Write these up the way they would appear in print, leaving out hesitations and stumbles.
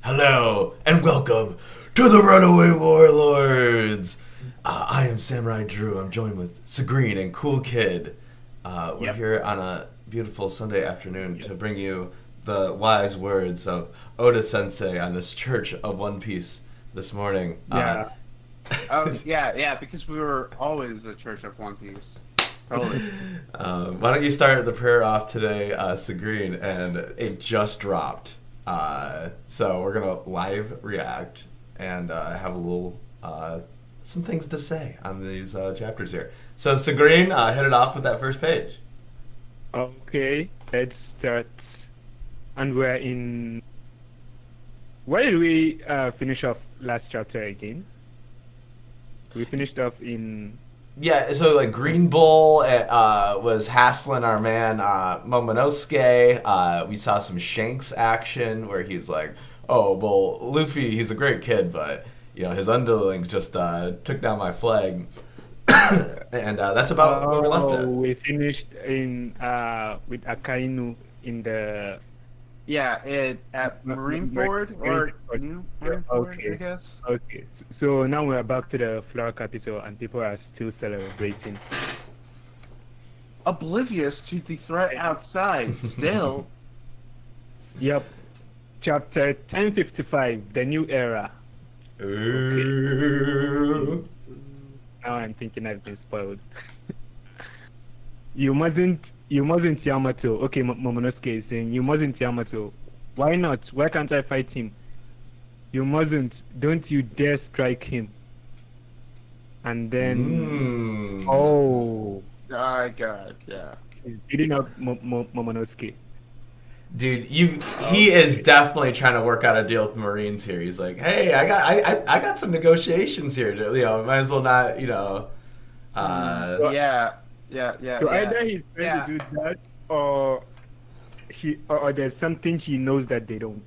Hello, and welcome to the Runaway Warlords! I am Samurai Drew. I'm joined with Sagreen and Cool Kid. We're here on a beautiful Sunday afternoon to bring you the wise words of Oda Sensei on this Church of One Piece this morning. Because we were always the Church of One Piece. Totally. Why don't you start the prayer off today, Sagreen? And it just dropped. So we're gonna live react and have a little some things to say on these chapters here. So Sagreen, hit it off with that first page. Okay, let's start. And we're in. Where did we finish off last chapter again? We finished off in. Yeah, so like Green Bull was hassling our man Momonosuke. We saw some Shanks action where he's like, "Oh, well, Luffy, he's a great kid, but his underlings just took down my flag." And that's about where we left it. We finished in with Akainu in the. Yeah, at Marineford or New Marineford, I guess. Okay, so now we're back to the flower capital and people are still celebrating. Oblivious to the threat outside, still. Yep. Chapter 1055, the new era. Ooh. Okay. Now I'm thinking I've been spoiled. You mustn't Yamato. Okay, Momonosuke is saying, you mustn't Yamato. Why not? Why can't I fight him? You mustn't. Don't you dare strike him. And then... Oh. Oh, God, yeah. He's beating up Momonosuke. Dude, he is definitely trying to work out a deal with the Marines here. He's like, hey, I got some negotiations here. Might as well not, Yeah. So either he's trying to do that, or there's something he knows that they don't.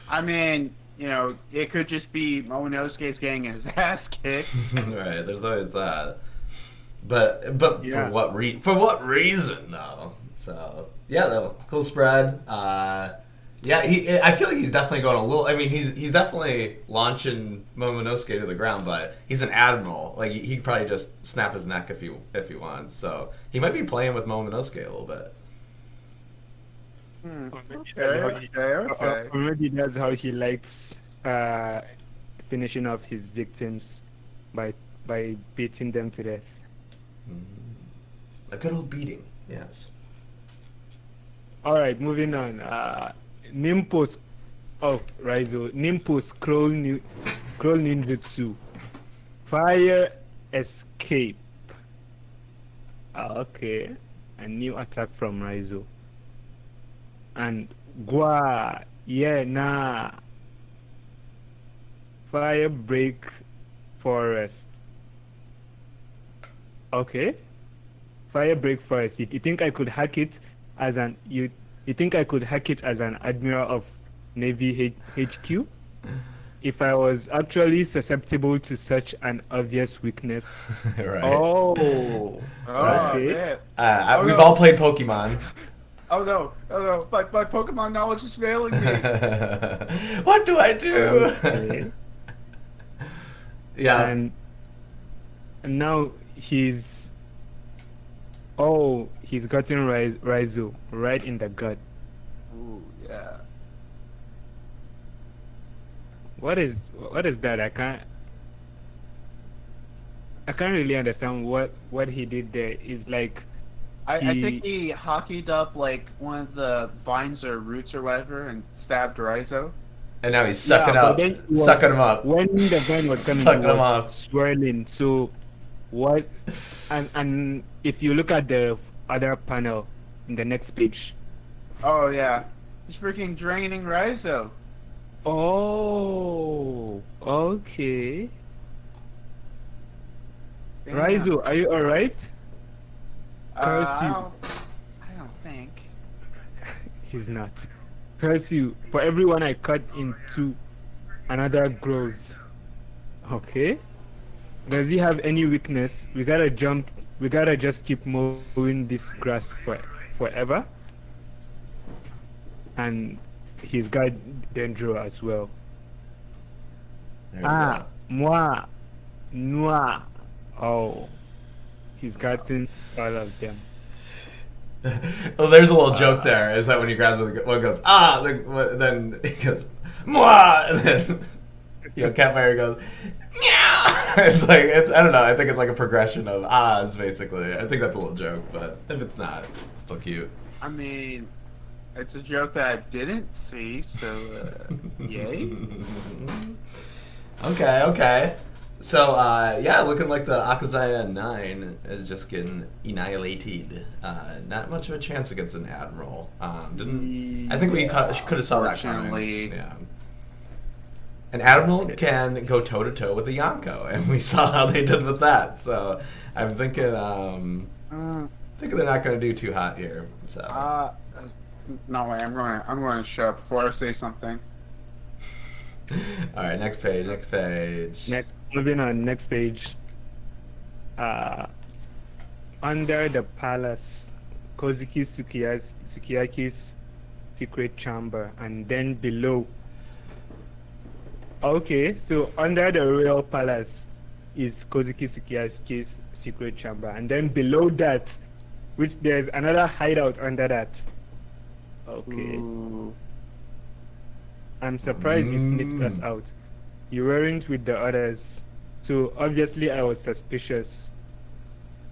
I mean, it could just be Momonosuke's getting his ass kicked. Right, there's always that. But yeah. for what reason though? So yeah, though, cool spread. I feel like he's definitely going a little. I mean, he's definitely launching Momonosuke to the ground, but he's an admiral. Like he could probably just snap his neck if he wants. So he might be playing with Momonosuke a little bit. Okay. Maybe that's how he likes finishing off his victims by beating them to death. A good old beating, yes. All right, moving on. Nimpo's scroll ninjutsu, fire escape. Okay, a new attack from Raizo. And Gua, fire break forest. Okay, fire break forest. You think I could hack it as an You think I could hack it as an admiral of Navy HQ? If I was actually susceptible to such an obvious weakness. Right. Oh, okay. We've all played Pokemon. Oh no! My Pokemon knowledge is failing me. What do I do? Okay. Yeah. And now he's gotten Raizo right in the gut. Ooh, yeah. What is that? I can't really understand what he did there. It's like I think he hockeyed up like one of the vines or roots or whatever and stabbed Raizo. And now he's sucking him up. When the vine was coming, sucking him off, swirling. So what? And if you look at the other panel in the next page. Oh yeah, he's freaking draining Raizo. Oh, okay. Damn. Raizo, are you alright? I don't think. He's not. Pursue. For everyone I cut into, another grows. Okay. Does he have any weakness? We gotta just keep mowing this grass forever. And he's got Dendro as well. There we go. Moi, Noir. Oh, he's gotten all of them. Well, there's a little joke there. Is that when he grabs it, one goes then he goes moi, and then Campfire goes meow. It's like I don't know. I think it's like a progression of ahs basically. I think that's a little joke, but if it's not, it's still cute. I mean, it's a joke that I didn't see, so yay. Okay. So, looking like the Akazaya 9 is just getting annihilated. Not much of a chance against an Admiral. I think we could have saw that coming. Yeah. An Admiral can go toe-to-toe with a Yonko, and we saw how they did with that. So, I'm thinking they're not going to do too hot here. So. No way, I'm going to shut up before I say something. All right, next page. Moving on, next page. Under the palace, Kozuki Sukiyaki's secret chamber, and then below. Okay, so under the royal palace is Kozuki Sukiyaki's secret chamber, and then below that, which there's another hideout under that. Okay. Ooh. I'm surprised you snipped us out. You weren't with the others, so obviously I was suspicious.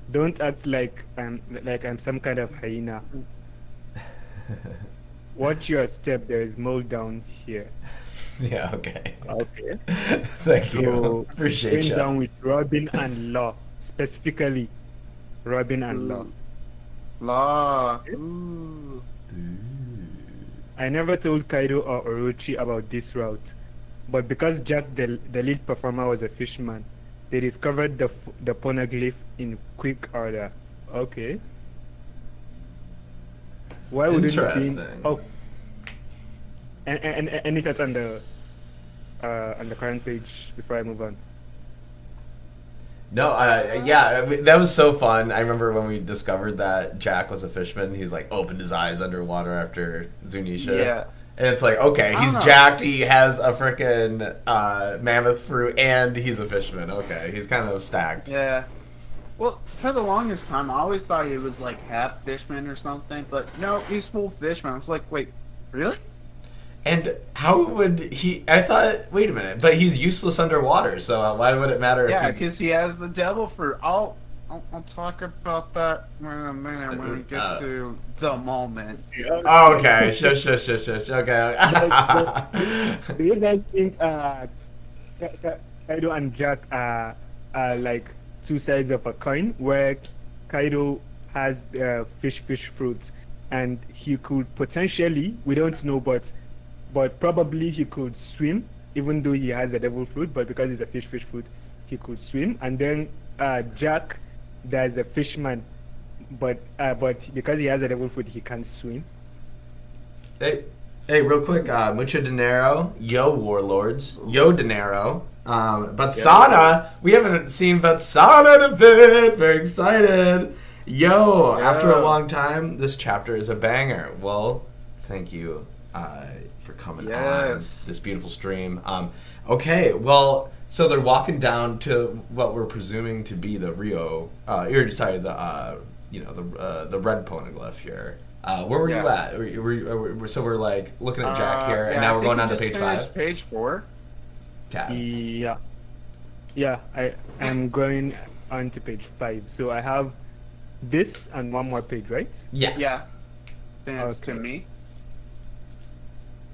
Don't act like I'm some kind of hyena. Watch your step. There is mold down here. Yeah. Okay. Okay. Thank you. Appreciate you. Down with Robin and Law, specifically Robin and Law. Law. Ooh. I never told Kaido or Orochi about this route, but because Jack, the lead performer, was a fisherman, they discovered the poneglyph in quick order. Okay. Why wouldn't it be? Oh. And it's on the current page before I move on. No, that was so fun. I remember when we discovered that Jack was a fisherman. He's like opened his eyes underwater after Zunisha. Yeah. And it's like, okay, he's jacked, he has a freaking mammoth fruit, and he's a fisherman. Okay, he's kind of stacked. Yeah. Well, for the longest time, I always thought he was like half fisherman or something, but no, he's full fisherman. I was like, wait, really? And how would he... I thought... Wait a minute. But he's useless underwater, so why would it matter if because he has the devil fruit. I'll talk about that in a minute when we get to the moment. Oh, okay. Shush. Okay. Do you guys think Kaido and Jack are like two sides of a coin, where Kaido has fish fruits, and he could potentially... We don't know, but probably he could swim, even though he has a devil fruit, but because he's a fish fruit, he could swim. And then Jack, there's a fisherman, but because he has a devil fruit, he can't swim. Hey, real quick, mucho dinero, yo Warlords, yo dinero. Batsana, we haven't seen Batsana in a bit, very excited. Yo, after a long time, this chapter is a banger. Well, thank you. For coming on this beautiful stream. Okay, well, so they're walking down to what we're presuming to be the Rio. The red poneglyph here. Where were you at? So we're like looking at Jack here, and now we're going on to page 5. Page 4. Yeah. I am going on to page 5. So I have this and one more page, right? Yes. Yeah. Thanks to me.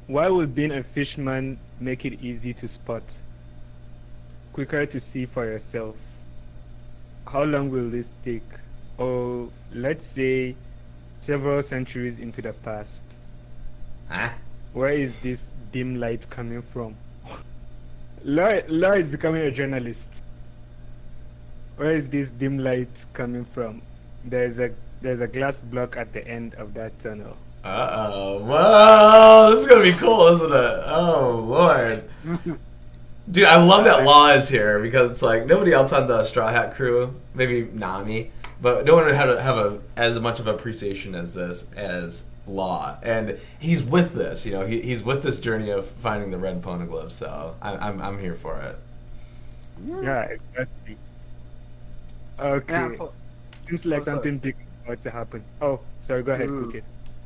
Why would being a fisherman make it easy to spot? Quicker to see for yourself. How long will this take? Or let's say several centuries into the past. Huh? Where is this dim light coming from? Law is becoming a journalist. Where is this dim light coming from? There's a glass block at the end of that tunnel. Uh-oh. Whoa, this is going to be cool, isn't it? Oh, Lord. Dude, I love that Law is here, because it's like, nobody else on the Straw Hat crew, maybe Nami, but no one would have as much of appreciation as law, and he's with this. You know, he's with this journey of finding the red poneglyph. So I'm here for it. Yeah, exactly. Okay. Yeah, Seems like something big about to happen. Oh, sorry. Go ahead, Ooh. Cookie.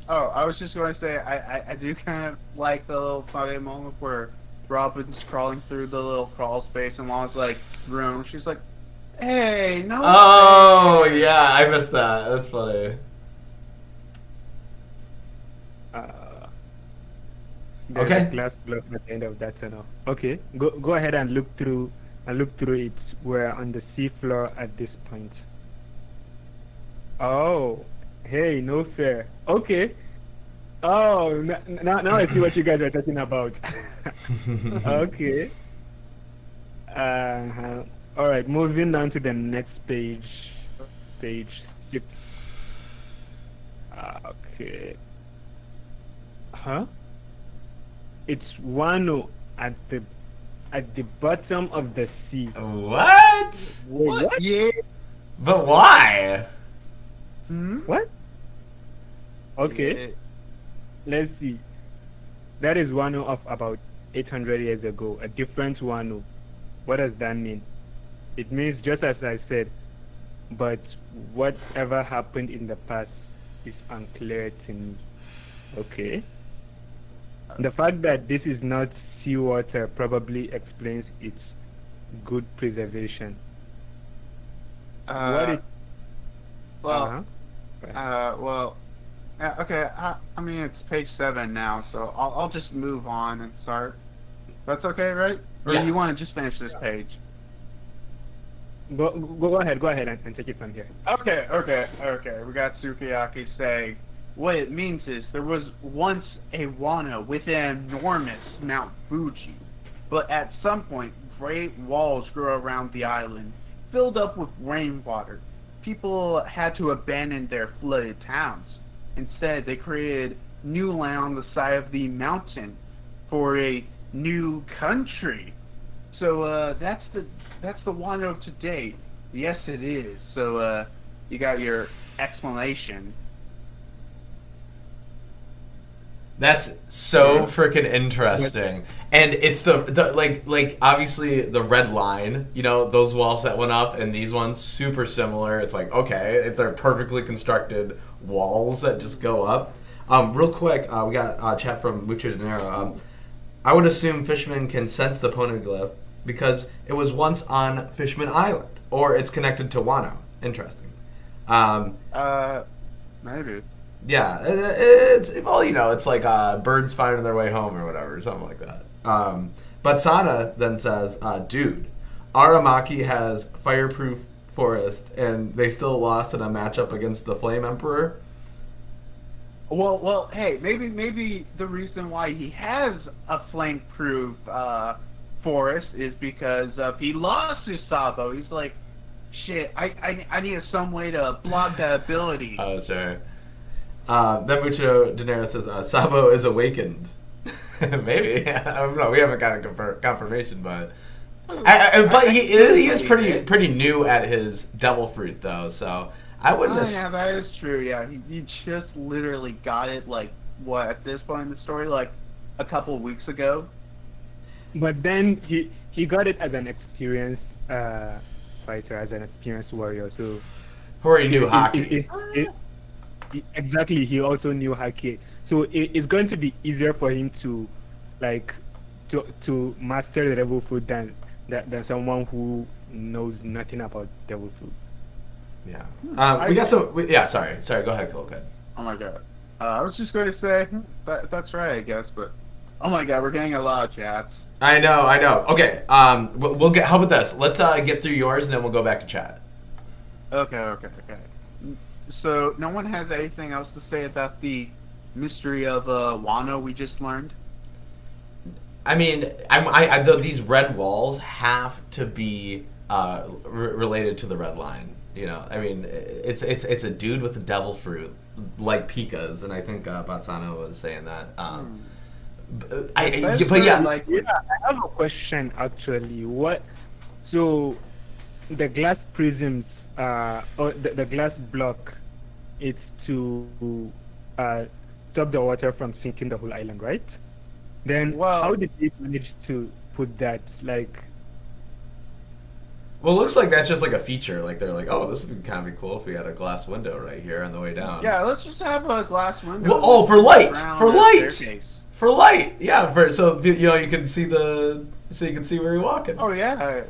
Oh, I was just going to say, I do kind of like the little funny moment where Robin's crawling through the little crawl space and Lana's like, room. She's like, hey, no. Oh yeah, I missed that. That's funny. There's Okay. a glass block at the end of that tunnel. Okay, go ahead and look through it. We're on the seafloor at this point. Oh, hey, no fair. Okay. Oh, now I see what you guys are talking about. Okay. All right, moving on to the next page. Page 6. Okay. Huh? It's Wano at the bottom of the sea. What? Wait, what? Yeah. But why? What? Okay. Yeah. Let's see. That is Wano of about 800 years ago. A different Wano. What does that mean? It means just as I said, but whatever happened in the past is unclear to me. Okay. The fact that this is not seawater probably explains its good preservation. What it? Well, Uh-huh. okay. I mean, it's page 7 now, so I'll just move on and start. That's okay, right? Or Yeah. you want to just finish this page? Go ahead and take it from here. Okay. We got Sukiyaki saying, what it means is there was once a Wano with an enormous Mount Fuji, but at some point, great walls grew around the island, filled up with rainwater. People had to abandon their flooded towns. Instead, they created new land on the side of the mountain for a new country. So that's the Wano of today. Yes, it is. So you got your explanation. That's so freaking interesting, and it's the like obviously the red line, you know, those walls that went up, and these ones super similar. It's like, okay, they're perfectly constructed walls that just go up. Real quick, we got a chat from Mucho Dinero. I would assume fishermen can sense the poneglyph because it was once on Fishman Island, or it's connected to Wano. Interesting. Maybe. Yeah, it's, well, you know, it's like birds finding their way home or whatever, something like that. But Sana then says, dude, Aramaki has fireproof forest, and they still lost in a matchup against the Flame Emperor. Well, hey, maybe the reason why he has a flame-proof forest is because he lost his Sabo. He's like, shit, I need some way to block that ability. Oh, sure. Then Mucho Dinero says, Sabo is awakened. Maybe. I don't know. We haven't gotten confirmation, but but he is pretty new at his devil fruit, though, so I wouldn't yeah, that is true. Yeah, he just literally got it, like, what, at this point in the story, like, a couple of weeks ago? But then he got it as an experienced fighter, as an experienced warrior, so... Or he knew hockey. Exactly, he also knew Haki. So it's going to be easier for him to, like, to master the devil fruit than someone who knows nothing about devil fruit. Yeah. We got some... yeah, sorry. Go ahead, Cole. Good. Oh my god. I was just going to say, that's right, I guess, but... Oh my god, we're getting a lot of chats. I know. Okay, we'll get... How about this? Let's get through yours, and then we'll go back to chat. Okay. So, no one has anything else to say about the mystery of Wano we just learned? I mean, these red walls have to be related to the red line. You know, I mean, it's a dude with a devil fruit, like Pika's, and I think Batsano was saying that. But yeah. Like, yeah, I have a question actually. So, the glass prisms, or the glass block, it's to stop the water from sinking the whole island, right? Then Well- how did they manage to put that, like... Well, it looks like that's just like a feature. Like they're like, oh, this would kind of be cool if we had a glass window right here on the way down. Yeah, let's just have a glass window. Well, oh, for light, around for the light, staircase. for light. Yeah, so you can see where you're walking. Oh yeah,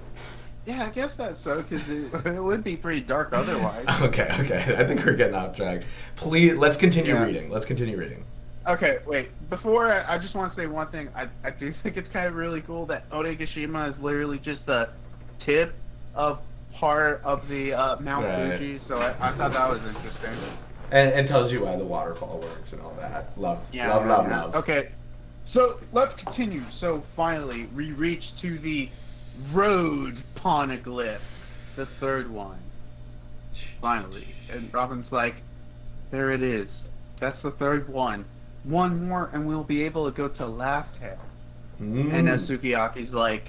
yeah. I guess that's so because it would be pretty dark otherwise. Okay. I think we're getting off track. Please, let's continue Yeah. reading. Okay, wait. Before I just want to say one thing. I do think it's kind of really cool that Onigashima is literally just the tip of part of the Mount Right. Fuji. So I thought that was interesting. And tells you why the waterfall works and all that. Love. Okay, so let's continue. So finally, we reach to the road poneglyph, the third one. Finally, and Robin's like, there it is. That's the third one. One more, and we'll be able to go to Laugh Tale. And then Sukiyaki's like,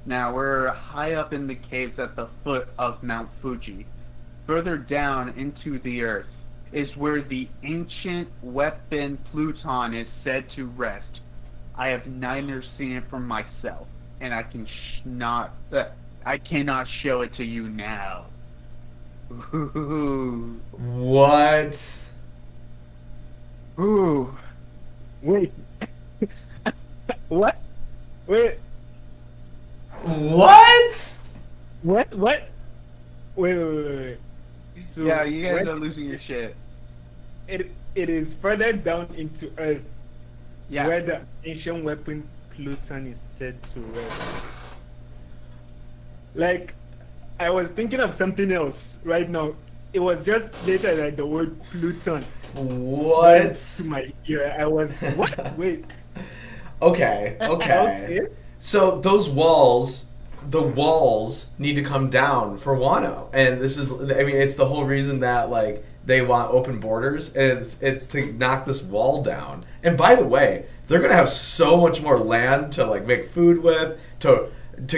now we're high up in the caves at the foot of Mount Fuji. Further down into the earth is where the ancient weapon Pluton is said to rest. I have neither seen it for myself, and I I cannot show it to you now. Ooh. What? Ooh. Wait. What? Wait. What? What? Wait. So Yeah, you guys when- are losing your shit. It is further down into Earth Yeah. where the ancient weapon Pluton is said to rest. Like, I was thinking of something else right now. It was just later that the word Pluton What? to my ear. I was what? Wait. Okay. Okay. So those walls, the walls need to come down for Wano, and this is, I mean, it's the whole reason that like they want open borders, and it's to knock this wall down. And by the way, they're gonna have so much more land to like make food with, to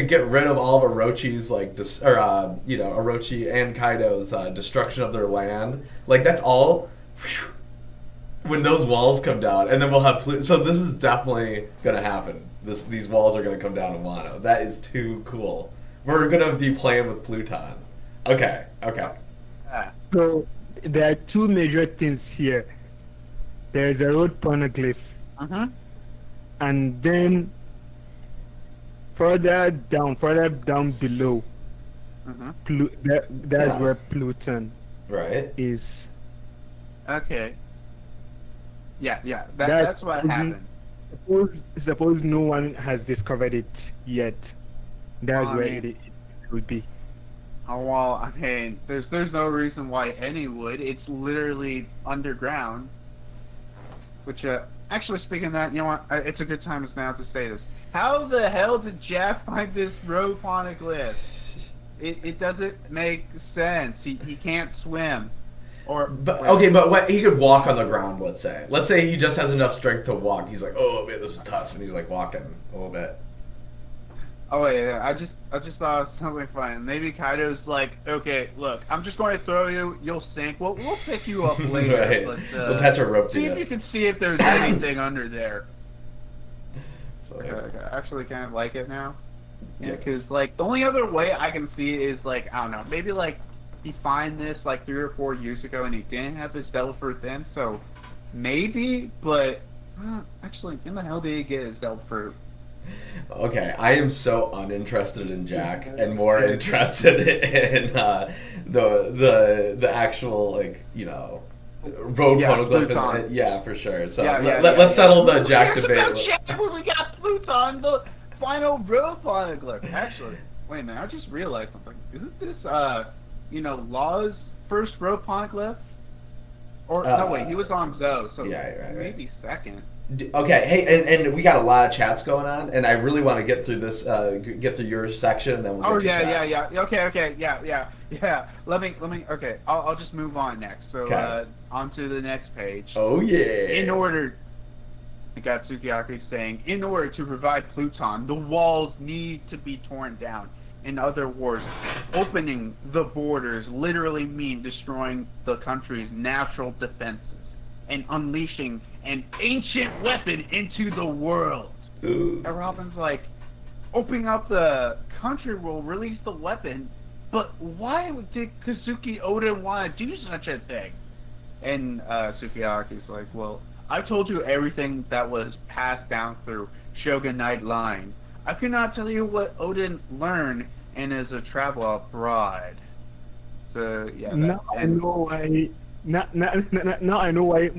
get rid of all of Orochi's like Orochi and Kaido's destruction of their land. Like that's all. Whew, when those walls come down, and then we'll have so this is definitely gonna happen. These walls are gonna come down in Wano. That is too cool. We're gonna be playing with Pluton. Okay. Yeah. So there are two major things here. There's a road poneglyph, and then further down below, that's where Pluton Right. is. Okay. Yeah. That's what happened. Suppose no one has discovered it yet. That's where it would be. Oh well, I mean, there's no reason why any would. It's literally underground. Which, actually, speaking of that, you know what? It's a good time as now to say this. How the hell did Jack find this road poneglyph? It doesn't make sense. He can't swim. But what, he could walk on the ground. Let's say he just has enough strength to walk. He's like, oh man, this is tough, and he's like walking a little bit. Oh wait, I just thought of something funny. Maybe Kaido's like, okay, look, I'm just going to throw you. You'll sink. We'll pick you up later. Right. But, We'll attach a rope to see you. if you can see if there's anything under there. So, Okay, I actually kind of like it now. Yeah, Yes. because like the only other way I can see it is like, I don't know, maybe like he find this like 3 or 4 years ago and he didn't have his Devil Fruit then, so maybe. But actually, when the hell did he get his Devil Fruit? Okay, I am so uninterested in Jack and more interested in the actual road poneglyph. Pluton. Yeah, for sure. So Yeah, let's settle the Jack debate. We got Pluton, the final road poneglyph. Actually, wait a minute, I just realized something. Isn't this Law's first road poneglyph? Or no, wait, he was on Zoe, so yeah, right. maybe second. Okay, hey, and we got a lot of chats going on, and I really want to get through this, get through your section, and then we'll get to chat. Yeah. Okay, yeah. Let me. Okay, I'll just move on next. So, on to the next page. Oh yeah. In order, we got Sukiyaki saying, in order to provide Pluton, the walls need to be torn down. In other words, opening the borders literally mean destroying the country's natural defenses and unleashing an ancient weapon into the world. And Robin's like, opening up the country will release the weapon, but why did Kazuki Oden want to do such a thing? And Sukiyaki's like, well, I told you everything that was passed down through Shogunate line. I could not tell you what Oden learned and is a travel abroad. So yeah. Now I know why. Now I know why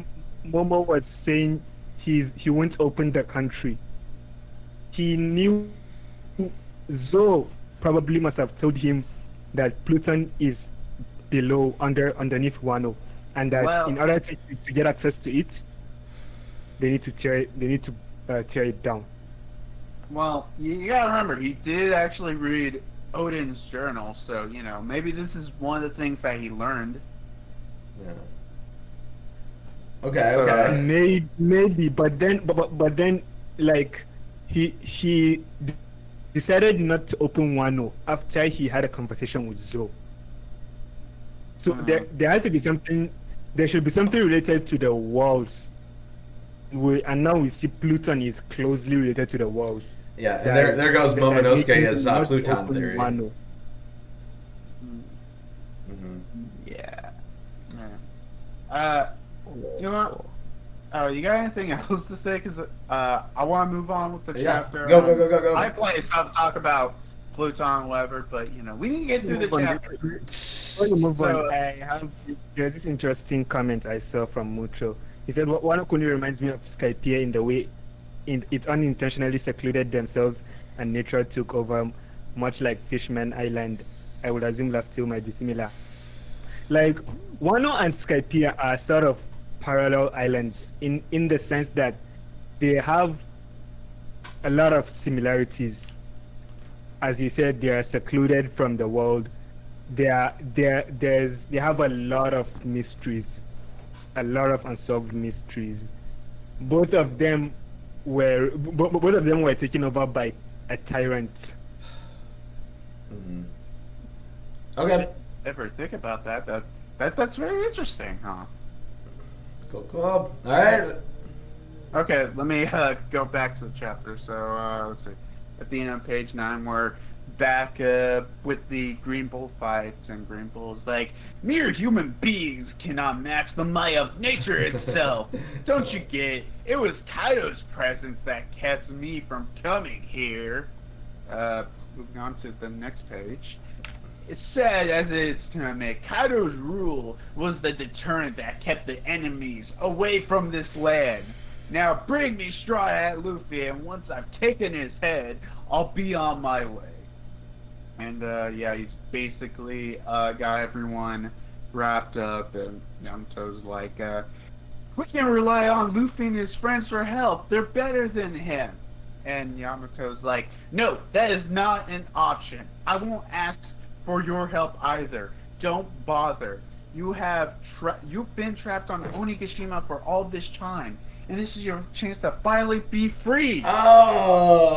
Momo was saying he won't open the country. He knew Zo probably must have told him that Pluton is underneath Wano, and that in order to get access to it, they need to tear it down. Well, you gotta remember, he did actually read Odin's journal, so you know maybe this is one of the things that he learned. Yeah. Okay. Maybe, but then, like he decided not to open Wano after he had a conversation with Zo. So there has to be something. There should be something related to the walls. And now we see Pluton is closely related to the walls. Yeah, and there goes Momonosuke as Pluton theory. Wano. Yeah. You know what? You got anything else to say? Because I want to move on with the chapter. Go. I play stuff talk about Pluton, whatever, but you know we need to get through the chapter. Before you move on, there's this interesting comment I saw from Mucho. He said, Wano Kuni reminds me of Skypiea in the way it unintentionally secluded themselves and nature took over, much like Fishman Island. I would assume Last Two might be similar. Like, Wano and Skypiea are sort of parallel islands in the sense that they have a lot of similarities. As you said, they are secluded from the world. They have a lot of mysteries, a lot of unsolved mysteries. Both of them were taken over by a tyrant. Mm-hmm. Okay. Ever think about that? That's very interesting, huh? Cool. All right. Okay, let me go back to the chapter. So let's see. At the end of page 9, we're back with the Green Bull fights, and Green Bull's like, mere human beings cannot match the might of nature itself. Don't you get it? It was Kaido's presence that kept me from coming here. Moving on to the next page. It's sad as it is to admit, Kaido's rule was the deterrent that kept the enemies away from this land. Now bring me straw hat Luffy, and once I've taken his head, I'll be on my way. And he's basically got everyone wrapped up, and Yamato's like, we can rely on Luffy and his friends for help. They're better than him. And Yamato's like, no, that is not an option. I won't ask for your help either. Don't bother. You've been trapped on Onigashima for all this time, and this is your chance to finally be free. Oh,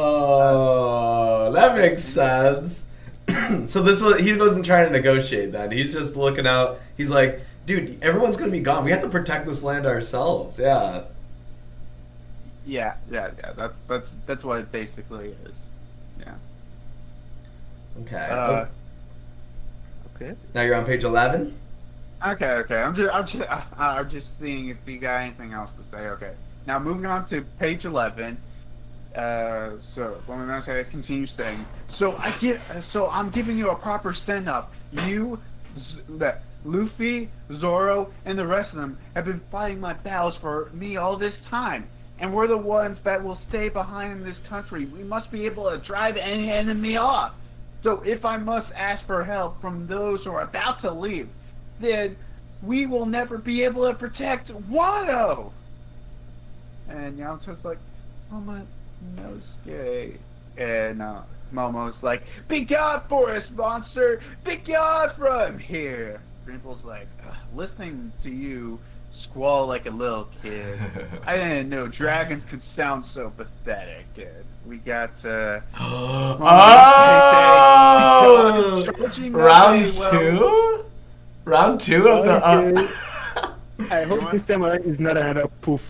that makes sense. So he wasn't trying to negotiate then. He's just looking out. He's like, dude, everyone's gonna be gone. We have to protect this land ourselves. Yeah. Yeah. That's what it basically is. Yeah. Okay. Okay. Now you're on page 11. Okay. I'm just seeing if you got anything else to say. Okay. Now moving on to page 11. So when we continue saying, I'm giving you a proper send up. Luffy, Zoro, and the rest of them have been fighting my battles for me all this time, and we're the ones that will stay behind in this country. We must be able to drive any enemy off. So if I must ask for help from those who are about to leave, then we will never be able to protect Wano. And Yamato's like, Momonosuke. And Momo's like, be gone, forest monster! Be gone from here! Grimple's like, listening to you squall like a little kid. I didn't know dragons could sound so pathetic. We got round two? Round two of the I hope this time around is not another poof.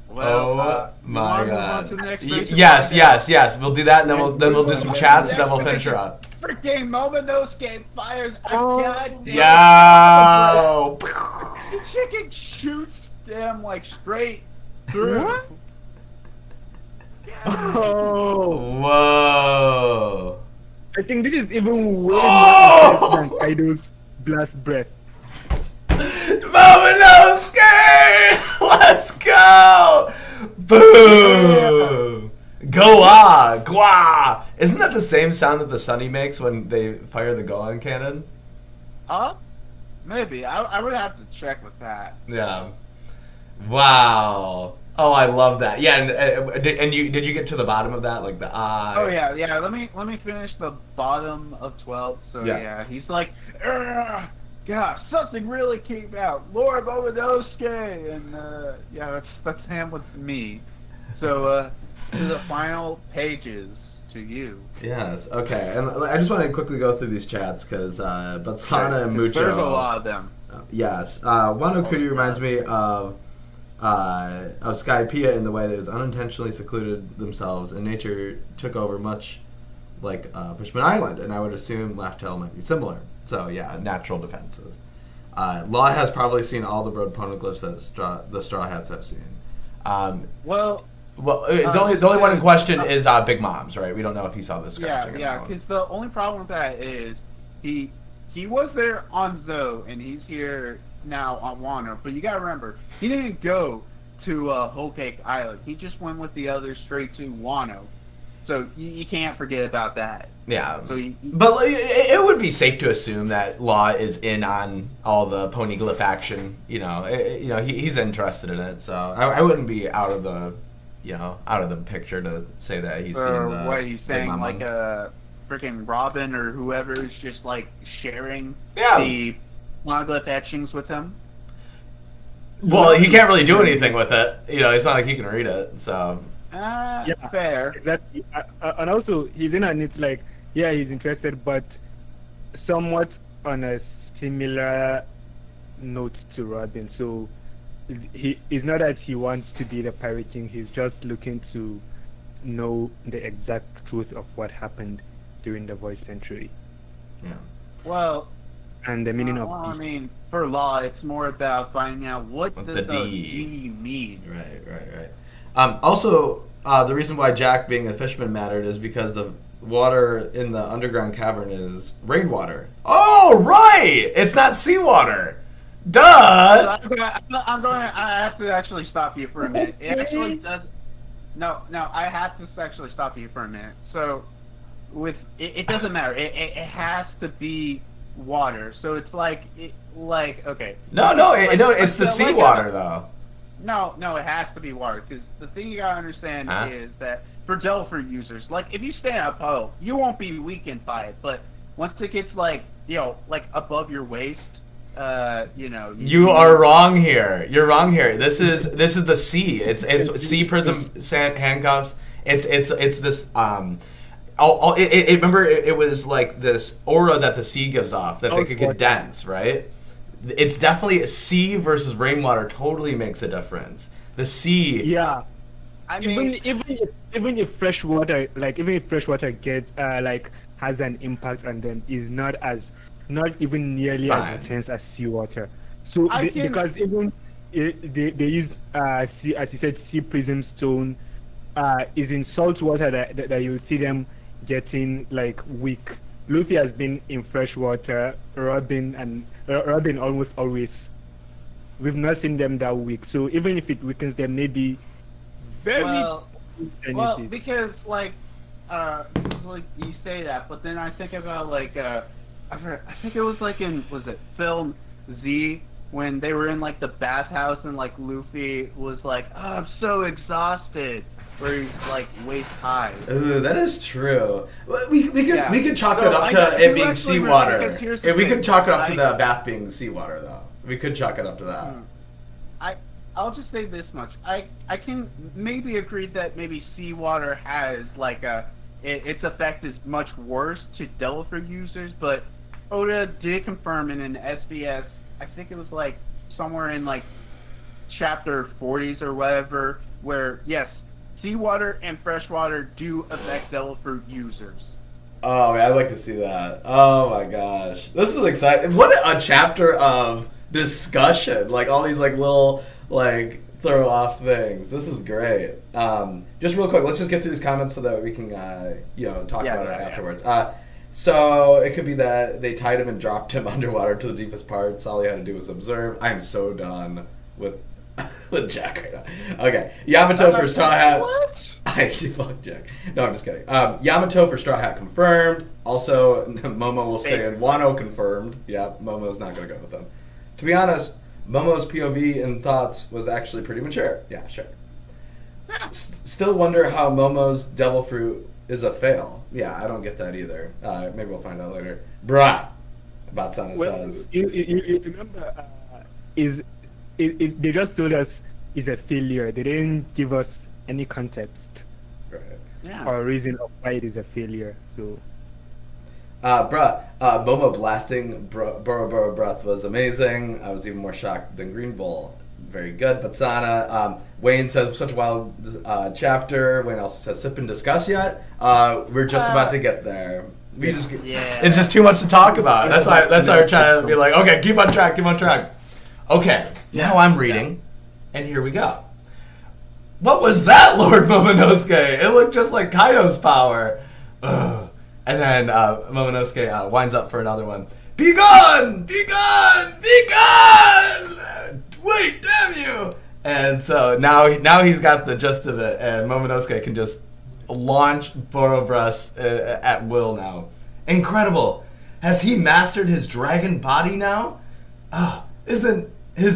Well, my you wanna move on to god. the next person? Yes. We'll do that, and then we'll do some chats, and then we'll finish her up. Freaking Momonosuke fires a goddamn... Yo! The chicken shoots them, like, straight through. What? Oh, Whoa! I think this is even way Oh! more intense than Kaido's blast breath. Momonosuke! Let's go! Boom! Goa! Gwa! Isn't that the same sound that the Sunny makes when they fire the Gohan cannon? Maybe. I would have to check with that. Yeah. Wow. Oh, I love that. Yeah, and did you get to the bottom of that, like the eye? Oh yeah. Let me finish the bottom of 12. So yeah, he's like, "Ugh, gosh, something really came out, Lord Momonosuke," and yeah, that's him with me. So to the final pages. To you. Yes. Okay. And I just want to quickly go through these chats because Batsana and Mucho. There's a lot of them. Yes. Wano Kuri reminds me of Skypiea in the way that it was unintentionally secluded themselves and nature took over, much like Fishman Island, and I would assume Laugh Tale might be similar. So yeah, natural defenses. Law has probably seen all the road poneglyphs that the Straw Hats have seen. The only one in question is Big Mom's, right? We don't know if he saw the scratching. Yeah, because the only problem with that is he was there on Zoe, and he's here now on Wano. But you gotta remember, he didn't go to Whole Cake Island. He just went with the others straight to Wano. So you can't forget about that. Yeah, so but it would be safe to assume that Law is in on all the poneglyph action. He's interested in it, so I wouldn't be out of the picture to say that he's seen the. What he's saying, like freaking Robin or whoever is just like sharing the monoglyph etchings with him. Well, he can't really do anything with it. It's not like he can read it. So. Fair. Exactly. And also, he's in on it like, yeah, he's interested, but somewhat on a similar note to Robin. So it's not that he wants to be the pirate king, he's just looking to know the exact truth of what happened during the Void Century. Yeah. Well, and the meaning of I mean, for Law, it's more about finding out what does the D mean. Right. Also, the reason why Jack being a fisherman mattered is because the water in the underground cavern is rainwater. Oh, right! It's not seawater. Duh! I have to actually stop you for a minute. It actually does. No, I have to actually stop you for a minute. So, it doesn't matter. It has to be water. So it's like okay. No, it's the seawater though. No, it has to be water, because the thing you gotta understand is that for Delpher users, like, if you stay in a puddle, you won't be weakened by it, but once it gets, like above your waist, You are wrong here. You're wrong here. This is the sea. It's sea prism handcuffs. It's this, remember, it was like this aura that the sea gives off that they could condense, right? It's definitely a sea versus rainwater. Totally makes a difference. The sea. Yeah. I mean, even if fresh water gets has an impact on them, is not even nearly as intense as seawater. So because even they use as you said, sea prism stone is in salt water that you see them getting like weak. Luffy has been in fresh water. Robin almost always. We've not seen them that weak. So even if it weakens them, maybe very. Well, because like you say that, but then I think about I think it was was it film Z when they were in like the bathhouse and like Luffy was like, "Oh, I'm so exhausted," where he's like waist high. Ooh, that is true. We could chalk it up to it being seawater. We could chalk it up to the bath being seawater, though. We could chalk it up to that. I'll just say this much: I can maybe agree that maybe seawater has its effect is much worse to Delpher users, but Oda did confirm in an SBS, I think it was like somewhere in like chapter 40s or whatever, where yes, seawater and freshwater do affect devil fruit users. Oh man, I'd like to see that. Oh my gosh, this is exciting! What a chapter of discussion! Like all these like little like throw off things. This is great. Just real quick, let's just get through these comments so that we can talk about it afterwards. So it could be that they tied him and dropped him underwater to the deepest parts. All he had to do was observe. I am so done with with Jack right now. Okay, Yamato for Straw Hat. What? I fuck Jack. No, I'm just kidding. Yamato for Straw Hat confirmed. Also, Momo will stay in Wano confirmed. Yeah, Momo's not going to go with them. To be honest, Momo's POV and thoughts was actually pretty mature. Yeah, sure. Still wonder how Momo's devil fruit is a fail. Yeah, I don't get that either. Maybe we'll find out later. Bruh, Batsana says. You remember, they just told us it's a failure. They didn't give us any context. Right. Or reason of why it is a failure. So, Momo blasting Boro Breath was amazing. I was even more shocked than Green Bull. Very good, Batsana. Wayne says such a wild chapter. Wayne also says sip and discuss yet. We're just about to get there. It's just too much to talk about. That's why we're trying to be like, okay, keep on track. Okay, now I'm reading, and here we go. What was that, Lord Momonosuke? It looked just like Kaido's power. Ugh. And then Momonosuke winds up for another one. Be gone! Be gone! Be gone! Wait, damn you! And so now he's got the gist of it, and Momonosuke can just launch Borobras at will now. Incredible! Has he mastered his dragon body now? His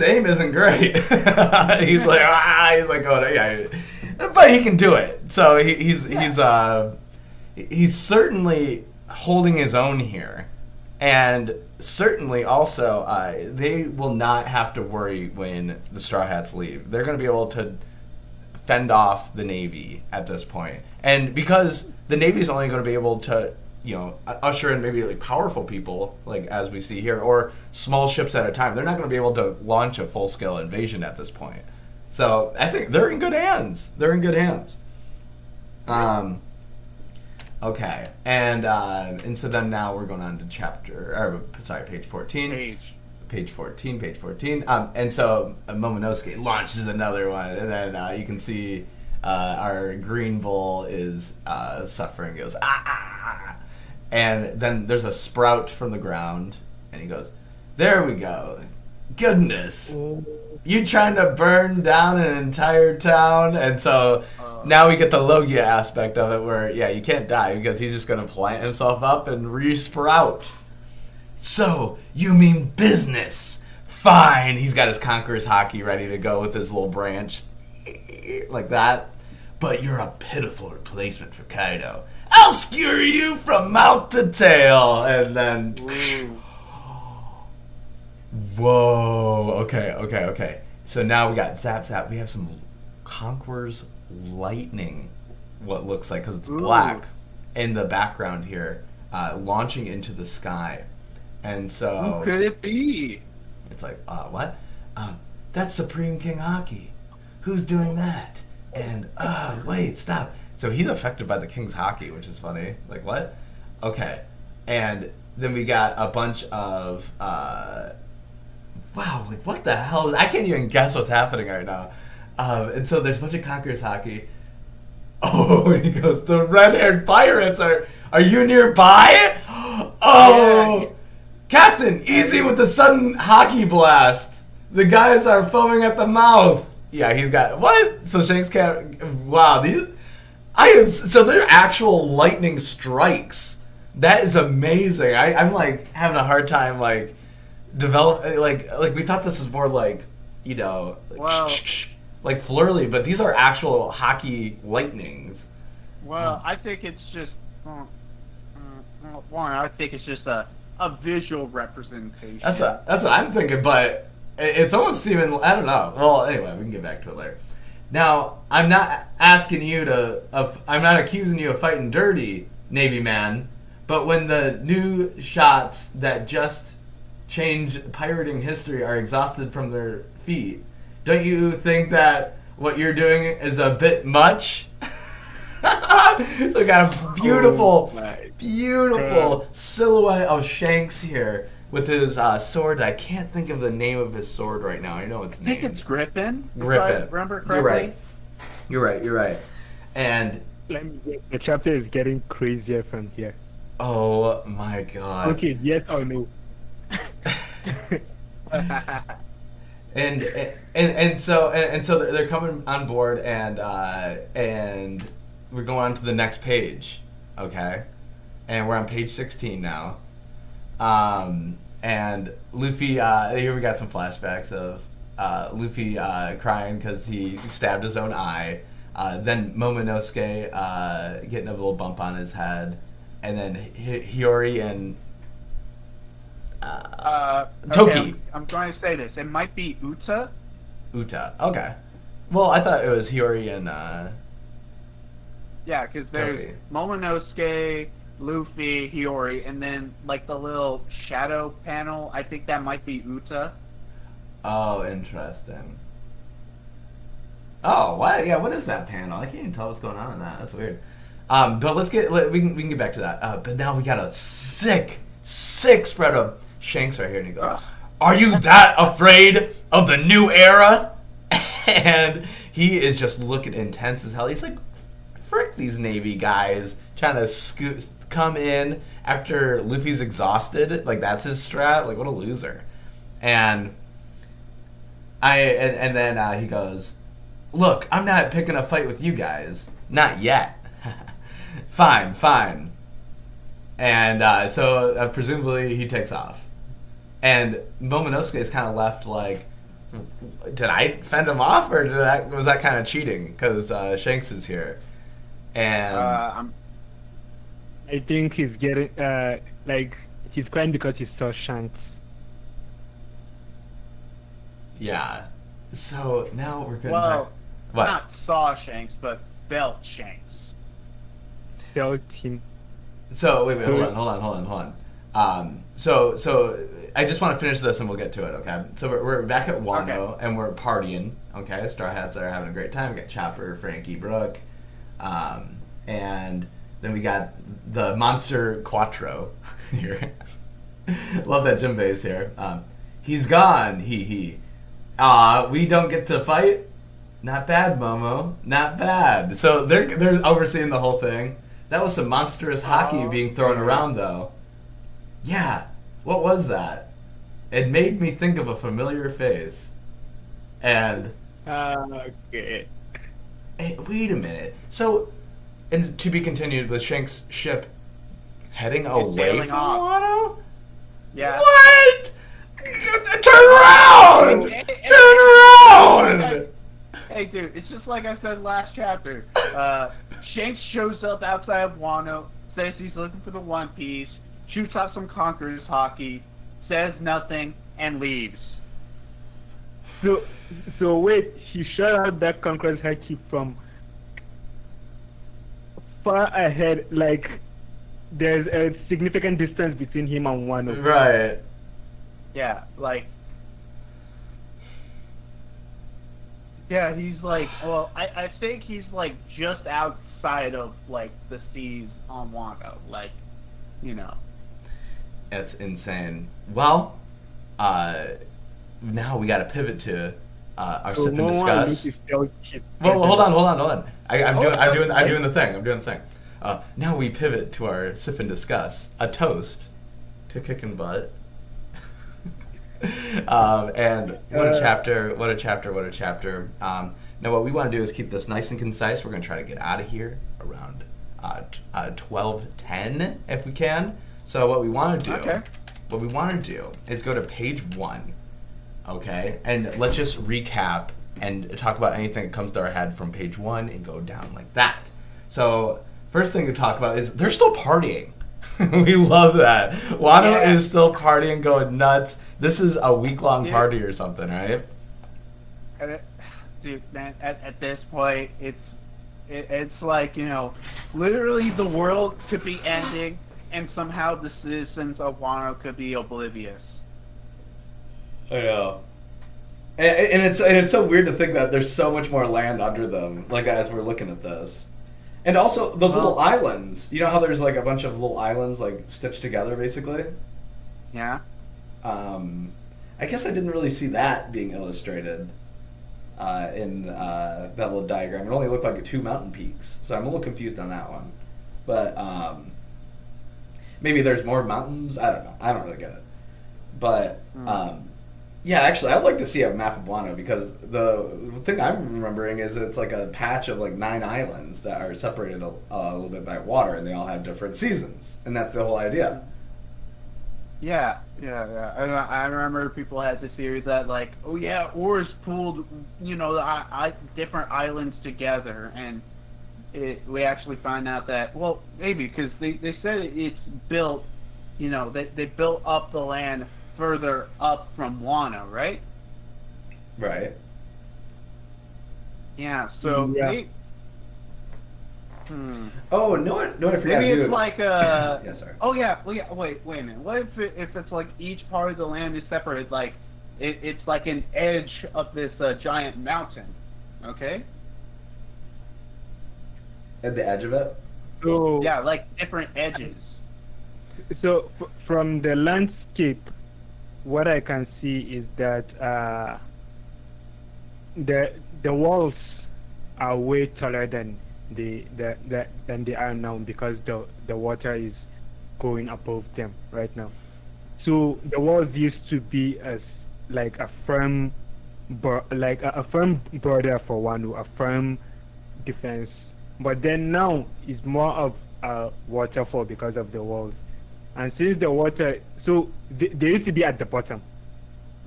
aim isn't great. He's like going, yeah, but he can do it. So he's certainly holding his own here, and certainly also they will not have to worry when the Straw Hats leave. They're going to be able to fend off the Navy at this point, and because the Navy is only going to be able to usher in maybe like powerful people, like as we see here, or small ships at a time. They're not going to be able to launch a full-scale invasion at this point. So I think they're in good hands. Okay, and so then now we're going on to page 14. Page 14. And so Momonosuke launches another one, and then you can see our Green Bull is suffering. He goes, ah! And then there's a sprout from the ground, and he goes, there we go. Goodness. You trying to burn down an entire town? And so now we get the Logia aspect of it where, you can't die because he's just going to plant himself up and re-sprout. So, you mean business? Fine. He's got his Conqueror's Haki ready to go with his little branch. Like that. But you're a pitiful replacement for Kaido. I'll skewer you from mouth to tail. And then... Whoa. Okay. So now we got Zap. We have some Conqueror's Lightning, what looks like, because it's black in the background here, launching into the sky. And so... Who could it be? It's like, what? That's Supreme King Haki. Who's doing that? And, wait, stop. So he's affected by the King's Haki, which is funny. Like, what? Okay. And then we got a bunch of, wow, like, what the hell? I can't even guess what's happening right now. And so there's a bunch of Conqueror's Haki. Oh, and he goes, the red-haired pirates, are you nearby? Oh! Yeah. Captain, easy with the sudden Haki blast. The guys are foaming at the mouth. Yeah, he's got... What? So Shanks can't... Wow, so they're actual lightning strikes. That is amazing. I'm, like, having a hard time, like, like we thought this was more, like, like Flurly, but these are actual Haki lightnings. Well, I think it's just... I think it's just a visual representation. That's what I'm thinking, but... It's almost seeming, I don't know. Well, anyway, we can get back to it later. Now, I'm not asking you I'm not accusing you of fighting dirty, Navy man, but when the new shots that just change pirating history are exhausted from their feet, don't you think that what you're doing is a bit much. So we got a beautiful silhouette of Shanks here with his sword. I can't think of the name of his sword right now. I know its name. I think it's Griffin. Griffin. If I remember correctly. You're right. And the chapter is getting crazier from here. oh my god. Okay, yes or no? And so they're coming on board, and we're going on to the next page, okay? And we're on page 16 now. And Luffy, here we got some flashbacks of Luffy crying because he stabbed his own eye. Then Momonosuke getting a little bump on his head, and then Hiyori and Toki. Okay, I'm trying to say this. It might be Uta. Okay. Well, I thought it was Hiyori and Yeah, because there's Toki. Momonosuke, Luffy, Hiyori, and then like the little shadow panel. I think that might be Uta. Oh, interesting. Oh, what? Yeah, what is that panel? I can't even tell what's going on in that. That's weird. But we can get back to that. But now we got a sick spread of Shanks right here, and he goes, "Are you that afraid of the new era?" And he is just looking intense as hell. He's like, "Frick these Navy guys trying to come in after Luffy's exhausted. Like that's his strat. Like what a loser." And then he goes, "Look, I'm not picking a fight with you guys. Not yet." Fine. And so presumably he takes off. And Momonosuke is kind of left like, did I fend him off, or was that kind of cheating? Because Shanks is here. And I think he's getting, he's crying because he saw Shanks. Yeah. So now we're going Well, What? not saw Shanks, but felt Shanks. Felt him. So wait, hold on. So I just want to finish this and we'll get to it, okay? So we're back at Wano and we're partying, okay? Straw Hats are having a great time. We got Chopper, Frankie, Brooke, and then we got the Monster Quattro here. Love that Jim bass here. He's gone. He. We don't get to fight. Not bad, Momo. Not bad. So they're overseeing the whole thing. That was some monstrous hockey being thrown around, though. Yeah. What was that? It made me think of a familiar face. And... okay. Hey, wait a minute. So, and to be continued with Shanks' ship heading away from Wano? Yeah. What? Turn around! Turn around! Hey, dude, it's just like I said last chapter. Shanks shows up outside of Wano, says he's looking for the One Piece, shoots off some Conqueror's hockey, says nothing, and leaves. So wait, he shot out that Conqueror's hockey from far ahead, like there's a significant distance between him and Wano. Right. Yeah, like... Yeah, he's like, well, I think he's like just outside of like the seas on Wano, like, you know. That's insane. Well, now we got to pivot to our sip and discuss. Well, hold on. I'm doing the thing. Now we pivot to our sip and discuss. A toast to kicking butt. And what a chapter. Now what we want to do is keep this nice and concise. We're going to try to get out of here around 12:10 if we can. So what we want to do is go to page 1, okay? And let's just recap and talk about anything that comes to our head from page 1 and go down like that. So first thing to talk about is they're still partying. We love that. Wano is still partying, going nuts. This is a week-long party or something, right? Dude, man, at this point, it's like, you know, literally the world could be ending, and somehow the citizens of Wano could be oblivious. I know. And it's so weird to think that there's so much more land under them, like as we're looking at this. And also those little islands. You know how there's like a bunch of little islands like stitched together, basically. Yeah. I guess I didn't really see that being illustrated in that little diagram. It only looked like 2 mountain peaks, so I'm a little confused on that one. But maybe there's more mountains. I don't know. I don't really get it. But yeah, actually, I'd like to see a map of Wano because the thing I'm remembering is it's like a patch of like 9 islands that are separated a little bit by water, and they all have different seasons, and that's the whole idea. Yeah. I remember people had the theory that like, oh yeah, oars pulled, the different islands together, and we actually find out that, well, maybe because they said it's built, they built up the land further up from Wano, right? Right. Yeah. So. Yeah. Oh, no! I forgot. Maybe Dude. it's like Yeah, sorry. Oh yeah. Well, yeah. Wait a minute. What if it's like each part of the land is separated? Like it's like an edge of this giant mountain. Okay. At the edge of it. So Yeah, like different edges. So from the landscape, what I can see is that the walls are way taller than than they are now because the water is going above them right now. So the walls used to be as like a firm border for Wano, a firm defense. But then now it's more of a waterfall because of the walls. And since the water, so they used to be at the bottom,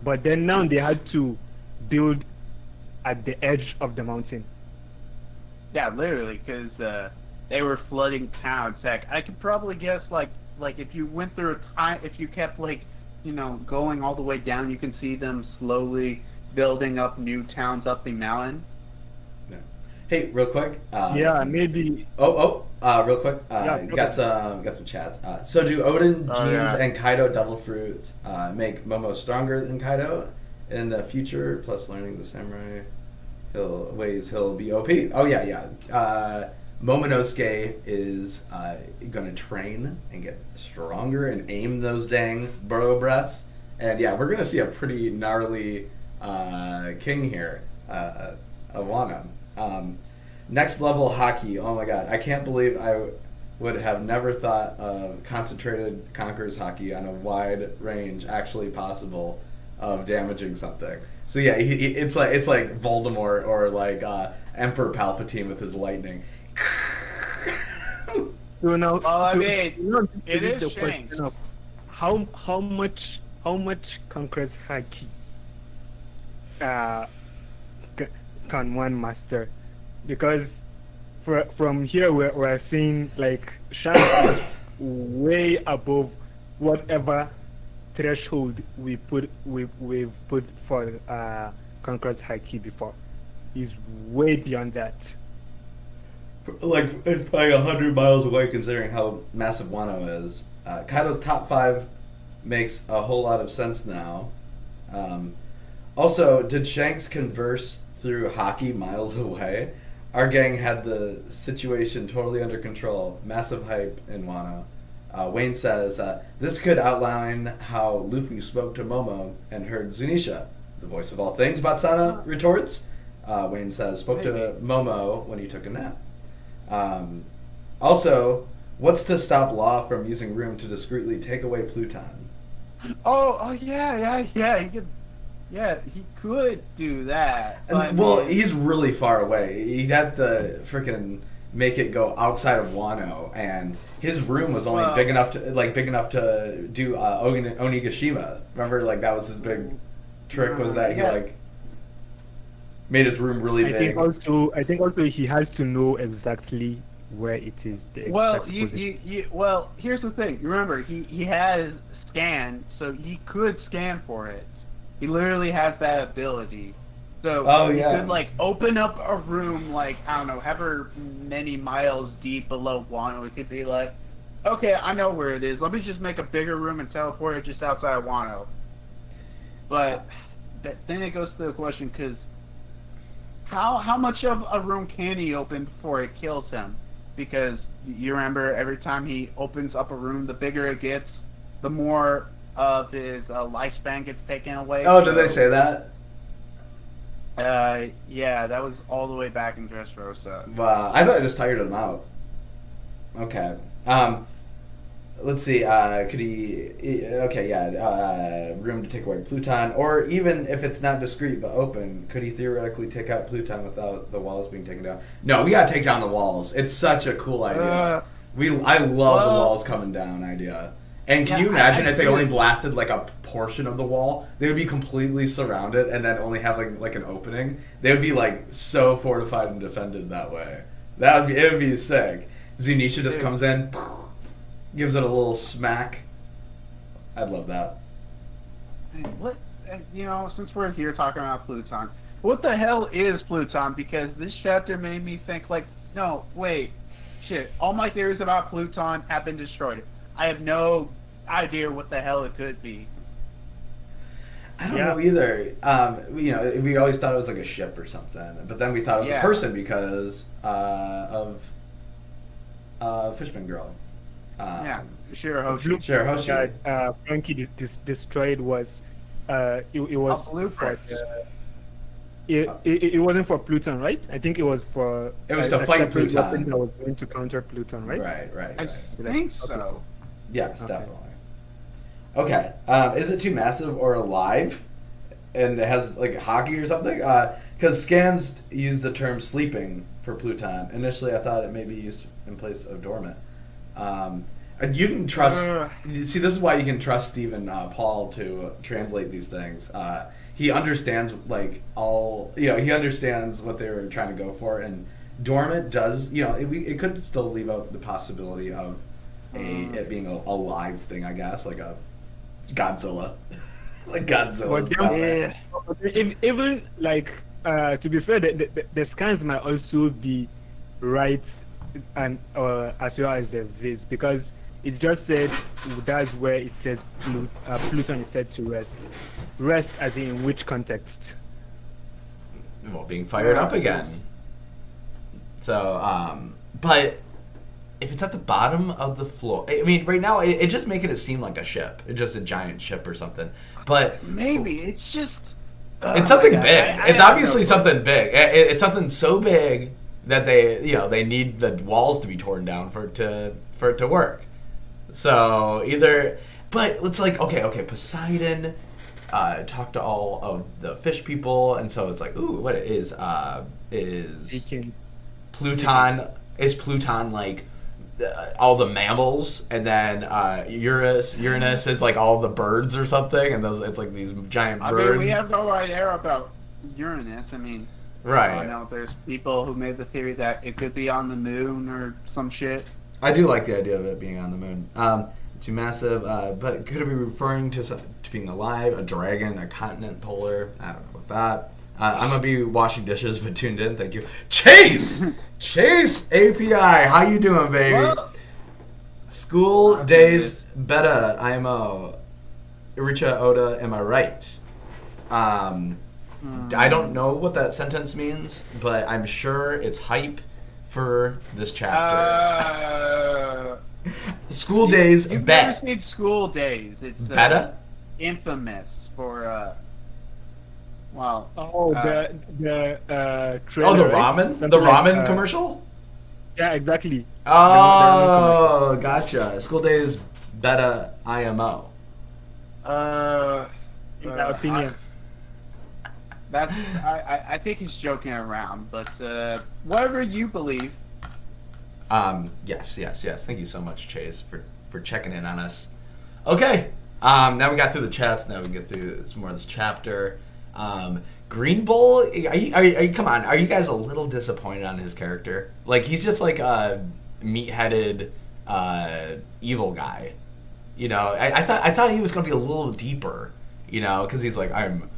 but then now they had to build at the edge of the mountain. Yeah, literally, because they were flooding towns. Heck, I could probably guess like if you went through if you kept going all the way down, you can see them slowly building up new towns up the mountain. Yeah. Hey, real quick. Maybe. Real quick. Yeah, got some chats. So do Odin, Jeans, and Kaido Devil Fruit make Momo stronger than Kaido in the future? Plus, learning the samurai ways he'll be OP. Oh yeah. Momonosuke is going to train and get stronger and aim those dang burrow breasts. And yeah, we're going to see a pretty gnarly king here of Wano. Next level hockey. Oh my god. I can't believe I would have never thought of concentrated Conqueror's hockey on a wide range actually possible of damaging something. So yeah, it's like Voldemort or like Emperor Palpatine with his lightning. So now, it is the changed. question of how much Conqueror's haki can one master? Because from here we're seeing like Shanks is way above whatever threshold we've put for Conqueror's haki before. He's way beyond that. Like, it's probably 100 miles away considering how massive Wano is. Kaido's top 5 makes a whole lot of sense now. Also, did Shanks converse through hockey miles away? Our gang had the situation totally under control. Massive hype in Wano. Wayne says, this could outline how Luffy spoke to Momo and heard Zunisha. The voice of all things, Batsana retorts. Wayne says, spoke to Momo when he took a nap. Also, what's to stop Law from using room to discreetly take away Pluton? He could do that. Well, he's really far away. He'd have to freaking make it go outside of Wano, and his room was only big enough to do Onigashima. Remember, like that was his big trick was that he like made his room really big. I think also he has to know exactly where it is. Well, here's the thing. Remember, he has scan, so he could scan for it. He literally has that ability. So he could like open up a room like, I don't know, however many miles deep below Wano. It could be like, okay, I know where it is. Let me just make a bigger room and teleport it just outside of Wano. But then it goes to the question, because how much of a room can he open before it kills him? Because you remember, every time he opens up a room, the bigger it gets, the more of his lifespan gets taken away. Oh, did they say that? Yeah, that was all the way back in Dressrosa. Wow, I thought I just tired him out. Okay. Let's see. Could he? Okay, yeah. Room to take away Pluton, or even if it's not discrete but open, could he theoretically take out Pluton without the walls being taken down? No, we gotta take down the walls. It's such a cool idea. I love the walls coming down idea. And can you imagine if they only blasted like a portion of the wall? They would be completely surrounded and then only have like an opening. They would be like so fortified and defended that way. It would be sick. Zunisha just comes in, gives it a little smack. I'd love that. What, since we're here talking about Pluton, what the hell is Pluton? Because this chapter made me think like, no, wait, shit, all my theories about Pluton have been destroyed. I have no idea what the hell it could be. I don't know either. We always thought it was like a ship or something, but then we thought it was a person because of Fishman Girl. Shirahoshi. Frankie destroyed was it was a blueprint. It wasn't for Pluton, right? I think it was for. It was to fight Pluton. That was going to counter Pluton, right? Right. I think so. Yes, definitely. Okay. Is it too massive or alive? And it has like hockey or something? Because scans use the term sleeping for Pluton. Initially, I thought it may be used in place of dormant. You can trust. See, this is why you can trust Stephen Paul to translate these things. He understands like all. He understands what they were trying to go for, and dormant does. It could still leave out the possibility of it being a live thing. I guess like a Godzilla, like Godzilla. Even like to be fair, the scans might also be right, and as well as the Viz, because it just said that's where it says Pluton is said to rest. Rest as in which context? Well, being fired up again. So, but if it's at the bottom of the floor, I mean, right now it just making it seem like a ship. It's just a giant ship or something. But maybe it's just. It's something big. It's obviously something big. It's something so big that they need the walls to be torn down for it to work. So either, but it's like okay, Poseidon talked to all of the fish people, and so it's like, ooh, what it is Pluton? Is Pluton like all the mammals, and then Uranus is like all the birds or something, and it's like these giant birds. I mean, we have no idea about Uranus. I mean, right? I know there's people who made the theory that it could be on the moon or some shit. I do like the idea of it being on the moon. Too massive, but could it be referring to being alive, a dragon, a continent polar? I don't know about that. I'm going to be washing dishes, but tuned in. Thank you. Chase! Chase API. How you doing, baby? Well, School days beta IMO. Iricha Oda, am I right? I don't know what that sentence means, but I'm sure it's hype for this chapter. School days You've bet. never seen School Days. It's Beta? infamous for well. The trailer, Oh, the right? ramen? Something The like, ramen commercial? Yeah, exactly. Oh, gotcha. School days beta IMO. In my opinion. I think he's joking around, but whatever you believe. Yes. Thank you so much, Chase, for checking in on us. Okay. Now we got through the chats. Now we can get through some more of this chapter. Green Bull, are you? Come on, are you guys a little disappointed on his character? Like he's just like a meat-headed evil guy. I thought he was gonna be a little deeper. Because he's like I'm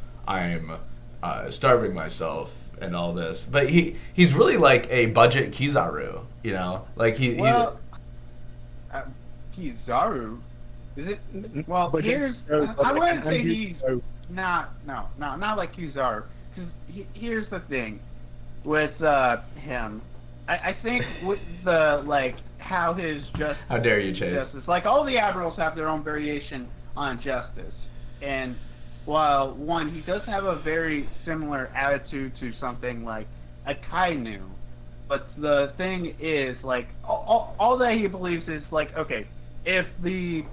starving myself and all this, but he's really like a budget Kizaru. Kizaru. Is it? Well, But here's. I wouldn't say he's not like Kizaru. Because here's the thing with him. I think with the like how his justice. How dare you, Chase? Justice, like all the admirals have their own variation on justice, and while one he does have a very similar attitude to something like a Kainu, but the thing is like all that he believes is like, okay, if the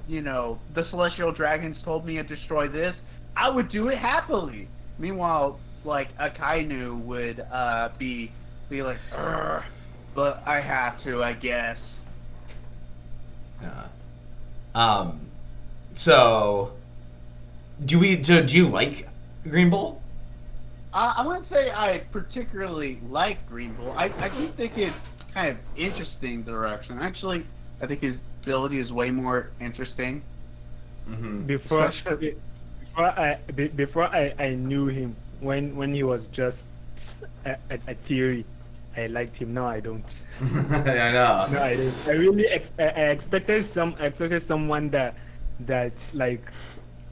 celestial dragons told me to destroy this, I would do it happily. Meanwhile, like a Kainu would be like, "Urgh, but I have to, I guess." Yeah. So, do you like Green Bull? I wouldn't say I particularly like Green Bull. I do think it's kind of interesting direction. Actually, I think his ability is way more interesting. Mm-hmm. Before I knew him, when he was just a theory, I liked him. Now I don't. I know. No, I don't. I really I expected someone that like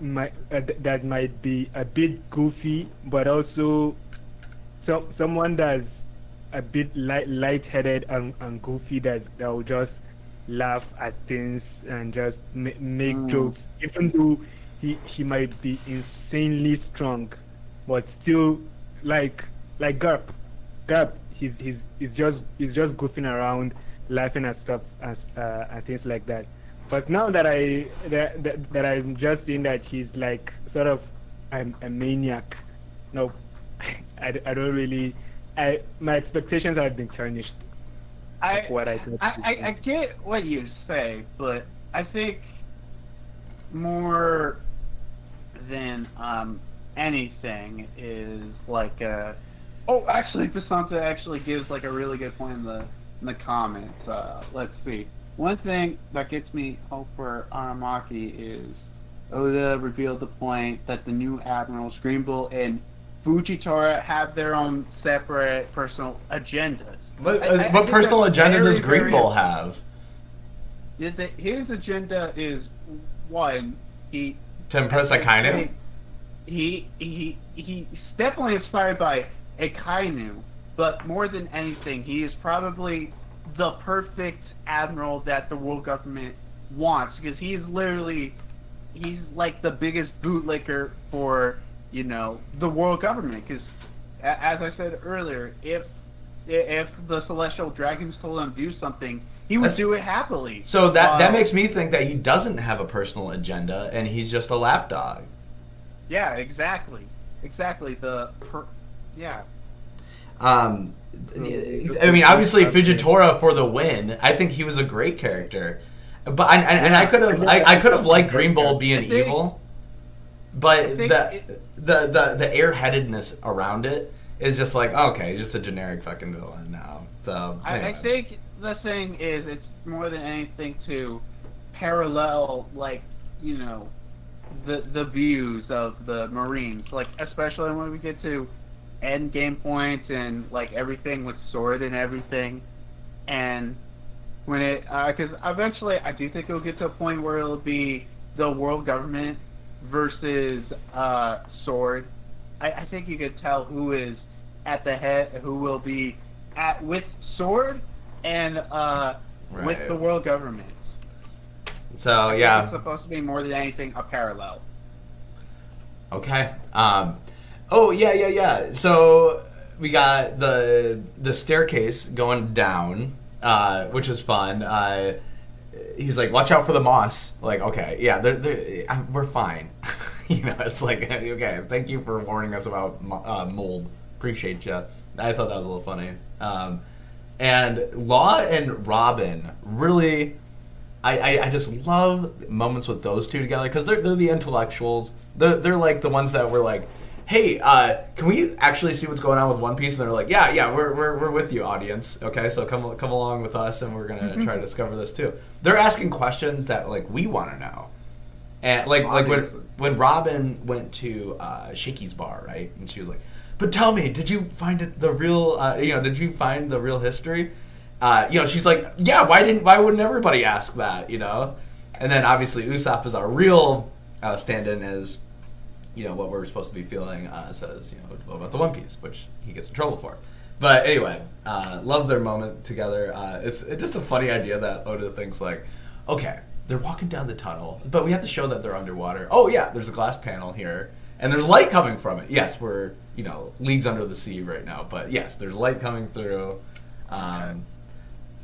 that might be a bit goofy, but also someone that's a bit light-headed and goofy that will just laugh at things and just make jokes, even though he might be insanely strong, but still like Garp. He's just goofing around, laughing at stuff and things like that. But now that I'm just seeing that he's like sort of a maniac, no, I don't really. My expectations have been tarnished. I get what you say, but I think more than anything is like a. Oh, actually, Basanta actually gives like a really good point in the comments. Let's see. One thing that gets me hope for Aramaki is Oda revealed the point that the new admirals Green Bull and Fujitora have their own separate personal agendas. What personal agenda does Green Bull have? His agenda is one. To impress a Kainu? He's definitely inspired by a Kainu, but more than anything, he is probably the perfect admiral that the world government wants, because he's like the biggest bootlicker for the world government. Because as I said earlier, if the celestial dragons told him to do something, he would do it happily. So that makes me think that he doesn't have a personal agenda and he's just a lapdog. Yeah, exactly. Yeah. I mean, obviously, Fujitora for the win. I think he was a great character, but I could have liked Green Bull being evil, but the airheadedness around it is just like, okay, just a generic fucking villain now. So anyway. I think the thing is, it's more than anything to parallel, like the views of the Marines, like especially when we get to end game points and like everything with sword and everything, and when it because eventually I do think it'll get to a point where it'll be the world government versus sword. I think you could tell who is at the head, who will be with sword and with the world government. So yeah, it's supposed to be more than anything a parallel. Okay. Oh yeah. So we got the staircase going down, which is fun. He's like, "Watch out for the moss." Like, okay, yeah, we're fine. It's like, okay, thank you for warning us about mold. Appreciate you. I thought that was a little funny. And Law and Robin really, I just love moments with those two together because they're the intellectuals. They're like the ones that were like, hey, can we actually see what's going on with One Piece? And they're like, yeah, we're with you, audience. Okay, so come along with us, and we're gonna try to discover this too. They're asking questions that like we want to know, and like when Robin went to Shakey's bar, right? And she was like, but tell me, did you find the real? Did you find the real history? She's like, yeah. Why wouldn't everybody ask that? And then obviously Usopp is our real stand-in as. what we're supposed to be feeling, says, what about the One Piece, which he gets in trouble for. But anyway, love their moment together. It's just a funny idea that Oda thinks like, okay, they're walking down the tunnel, but we have to show that they're underwater. Oh yeah, there's a glass panel here, and there's light coming from it. Yes, we're leagues under the sea right now, but yes, there's light coming through.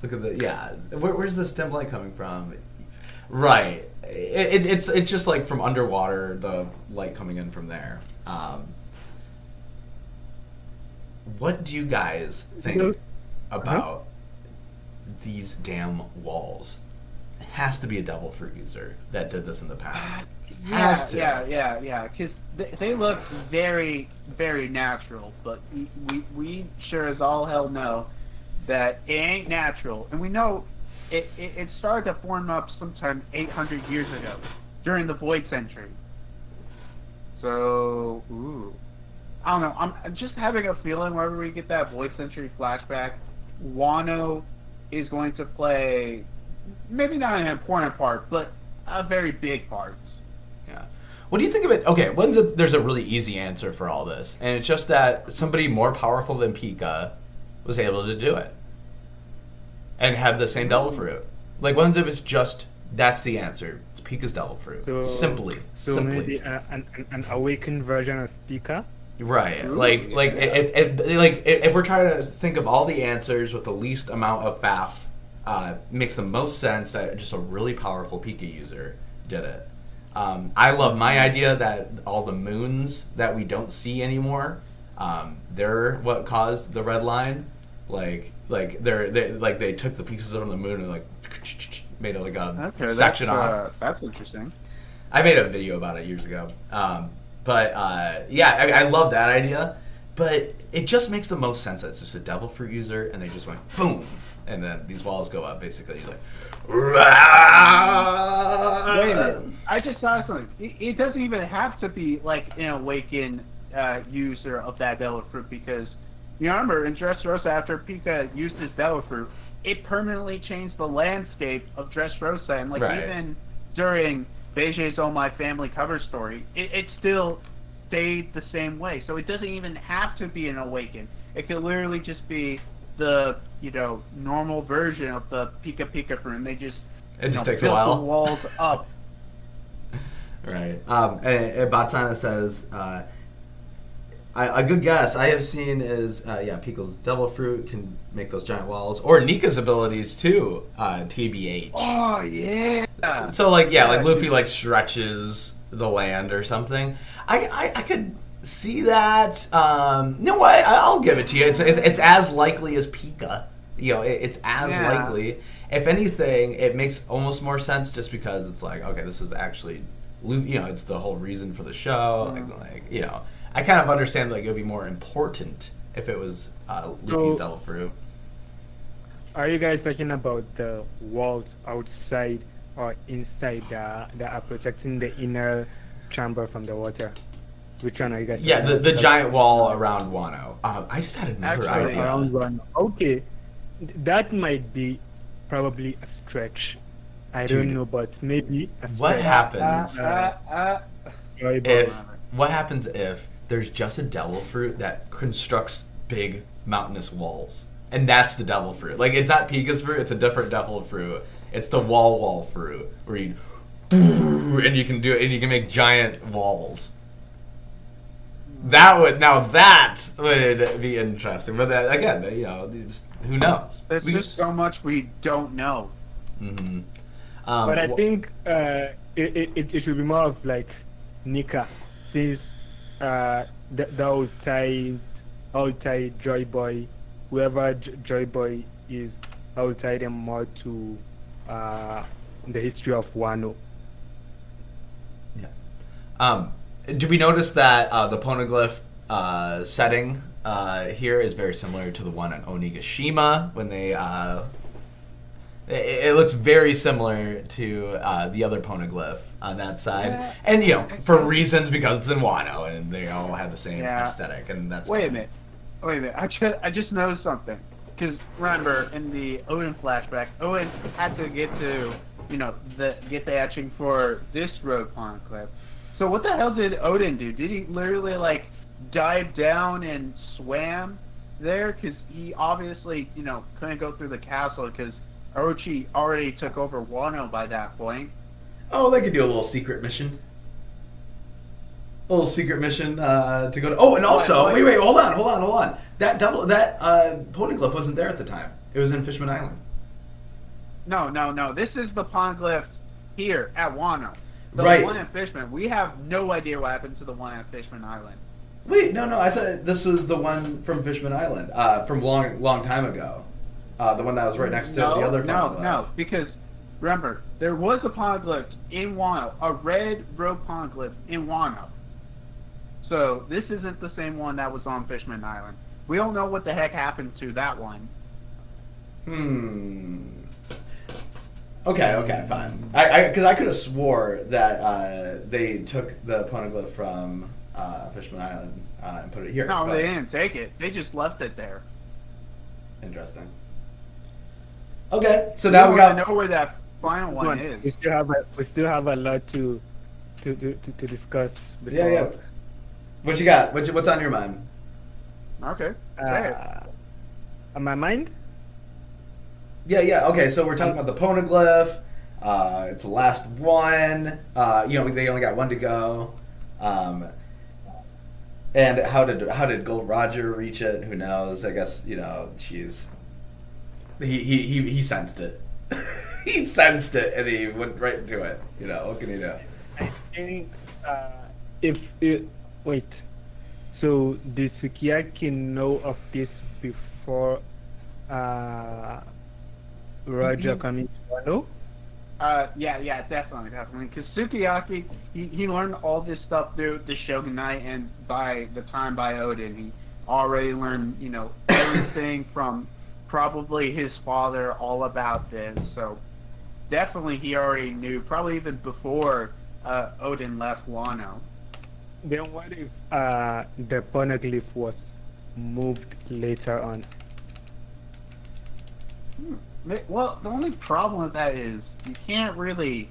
Look at where's this dim light coming from? Right, it's just like from underwater, the light coming in from there. What do you guys think about these damn walls? It has to be a devil fruit user that did this in the past. Yeah. Because they look very, very natural, but we sure as all hell know that it ain't natural, and we know it started to form up sometime 800 years ago during the Void Century. So, I don't know. I'm just having a feeling whenever we get that Void Century flashback, Wano is going to play maybe not an important part, but a very big part. Yeah. What do you think of it? Okay, there's a really easy answer for all this, and it's just that somebody more powerful than Pika was able to do it and had the same devil fruit. Like, what if it's just that's the answer? It's Pika's devil fruit. So simply. Maybe an awakened version of Pika. Right, if we're trying to think of all the answers with the least amount of faff, makes the most sense that just a really powerful Pika user did it. I love my idea that all the moons that we don't see anymore, they're what caused the red line. Like they took the pieces from the moon and like made it like a section off. That's interesting. I made a video about it years ago. I love that idea, but it just makes the most sense that it's just a devil fruit user, and they just went boom, and then these walls go up. Basically, he's like, Rah! Wait a minute. I just saw something. It doesn't even have to be like an awakened user of that devil fruit, because you remember in Dressrosa, after Pika used his devil fruit, it permanently changed the landscape of Dressrosa, and even during Beige's Oh My Family cover story, it still stayed the same way. So it doesn't even have to be an awaken. It could literally just be the normal version of the Pika fruit, and they just takes a while. The walls up. Right. And Batsana says, a good guess I have seen is Pika's devil fruit can make those giant walls, or Nika's abilities too. TBH. Oh yeah. So like Luffy stretches the land or something. I could see that. No, I'll give it to you. It's as likely as Pika. It's as likely. If anything, it makes almost more sense just because it's like, okay, this is actually Luffy. It's the whole reason for the show. I kind of understand it would be more important if it was Luffy's devil fruit. Are you guys talking about the walls outside or inside that are protecting the inner chamber from the water? Which one are you guys talking about? the giant wall around Wano. I just had another idea. Around Wano. Okay. That might be probably a stretch. I don't know, but maybe a stretch. What happens what happens if there's just a devil fruit that constructs big mountainous walls? And that's the devil fruit. It's not Pika's fruit, it's a different devil fruit. It's the wall fruit, where you and you can do it, and you can make giant walls. That would be interesting. But again, who knows? There's just so much we don't know. Mm-hmm. But I think it should be more of like Nika, since the outside Joy Boy, whoever Joy Boy is outside and more to the history of Wano. Yeah. Do we notice that the poneglyph setting here is very similar to the one on Onigashima when they it looks very similar to the other poneglyph on that side, and for reasons because it's in Wano and they all have the same aesthetic, and that's Wait a minute. I just noticed something, because remember in the Oden flashback, Oden had to get to get the etching for this road poneglyph, So what the hell did Odin do? Did he literally like dive down and swam there? Because he obviously, couldn't go through the castle because Orochi already took over Wano by that point. Oh, they could do a little secret mission. A little secret mission to go to. Oh, and also, wait, hold on. That poneglyph wasn't there at the time. It was in Fishman Island. No. This is the poneglyph here at Wano. The one in Fishman. We have no idea what happened to the one at Fishman Island. Wait, no. I thought this was the one from Fishman Island from long time ago. The one that was right next to the other poneglyph. No, because remember, there was a poneglyph in Wano, a red rope poneglyph in Wano. So this isn't the same one that was on Fishman Island. We don't know what the heck happened to that one. Okay, fine. Because I could have swore that they took the poneglyph from Fishman Island and put it here. No, they didn't take it. They just left it there. Interesting. Okay, so now we got. know where that final one is. We still have a lot to discuss. Yeah. What you got? What's on your mind? Okay. On my mind? Yeah. Okay, so we're talking about the poneglyph. It's the last one. They only got one to go. And how did Gold Roger reach it? Who knows? I guess jeez. He sensed it. He sensed it, and he went right into it. What can he do? I think wait. So did Sukiyaki know of this before Roger coming to Wano? Yeah, definitely. Because Sukiyaki, he learned all this stuff through the Shogunate, and by the time by Odin, he already learned, everything from probably his father all about this. So definitely he already knew, probably even before Odin left Wano. Then what if the poneglyph was moved later on? Well, the only problem with that is you can't really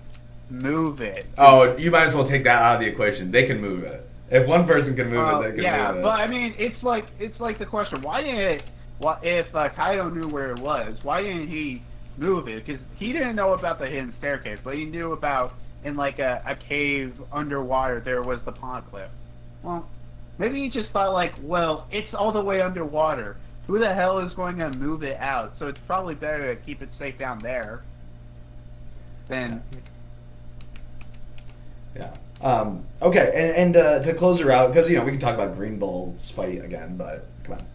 move it. Oh, you might as well take that out of the equation. They can move it. If one person can move it, they can move it. Yeah, but I mean, it's like the question: if Kaido knew where it was, why didn't he move it? Because he didn't know about the hidden staircase, but he knew about in like a cave underwater there was the poneglyph. Well, maybe he just thought it's all the way underwater. Who the hell is going to move it out? So it's probably better to keep it safe down there than... Yeah. Okay, and to close her out, because, we can talk about Green Bull's fight again, but come on.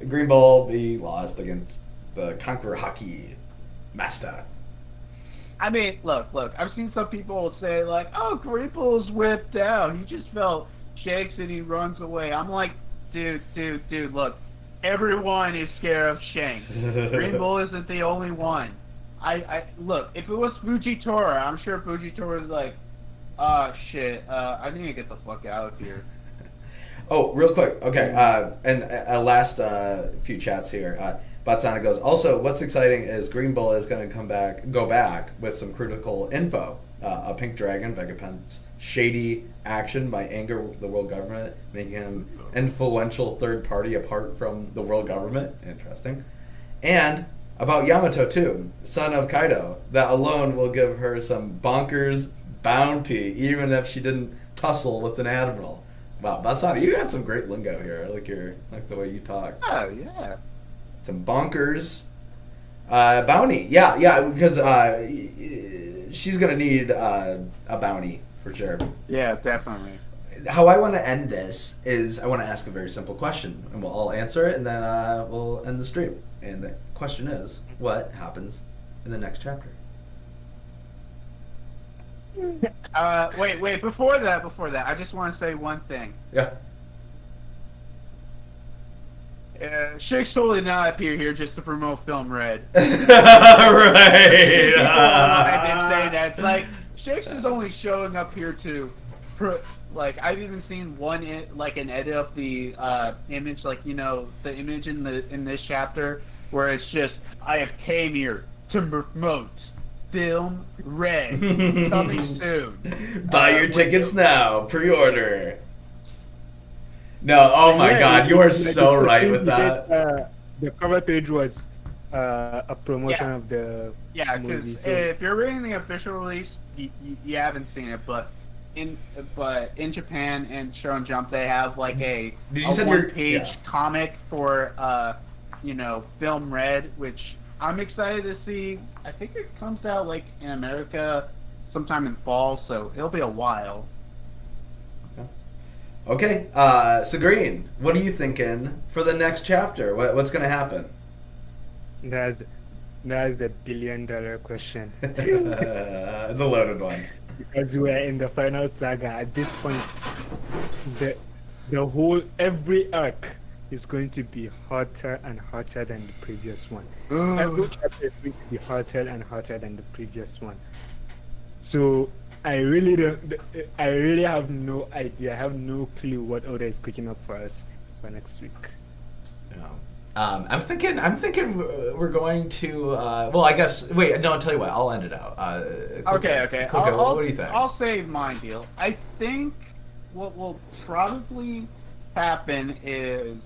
Green Bull, he lost against the Conqueror Haki Master. I mean, look, I've seen some people say, oh, Green Bull's whipped out. He just felt shakes and he runs away. I'm like, dude, look. Everyone is scared of Shanks. Green Bull isn't the only one. I look, if it was Fujitora, I'm sure Fujitora is like, shit, I need to get the fuck out of here. Oh, real quick, okay, and a last few chats here. Batsana goes, also, what's exciting is Green Bull is going to go back with some critical info. A pink dragon, Vegapent's shady action by anger the world government, making him influential third party apart from the world government. Interesting. And about Yamato too, son of Kaido, that alone will give her some bonkers bounty, even if she didn't tussle with an admiral. Wow, Batsana, you got some great lingo here. I like the way you talk. Oh yeah. Some bonkers bounty. Yeah, because she's gonna need a bounty for sure. Yeah, definitely. How I want to end this is I want to ask a very simple question, and we'll all answer it, and then we'll end the stream. And the question is, what happens in the next chapter? Wait. Before that, I just want to say one thing. Yeah. Shake's totally not appear here just to promote Film Red. Right. I did say that. It's like Shake's is only showing up here to, I've even seen an edit of the image, the image in this chapter where it's just I have came here to promote Film Red coming soon. Buy your tickets now. Pre-order. No, oh my God, you are so right with that. The cover page was a promotion of the because movie. So. if you're reading the official release, you haven't seen it, but in Japan and Shonen Jump they have like a one-page comic for Film Red, which I'm excited to see. I think it comes out like in America sometime in fall, so it'll be a while. Okay, so Green, what are you thinking for the next chapter? What's going to happen? That's the $1 billion question. It's a loaded one. Because we are in the final saga. At this point, the whole every arc is going to be hotter and hotter than the previous one. Every chapter is going to be hotter and hotter than the previous one. So I really have no idea. I have no clue what Oda is cooking up for us for next week. Yeah. I'm thinking we're going to. Well, I guess. Wait, no. I'll tell you what. I'll end it out. Okay. Coco, what do you think? I'll say my deal. I think what will probably happen is,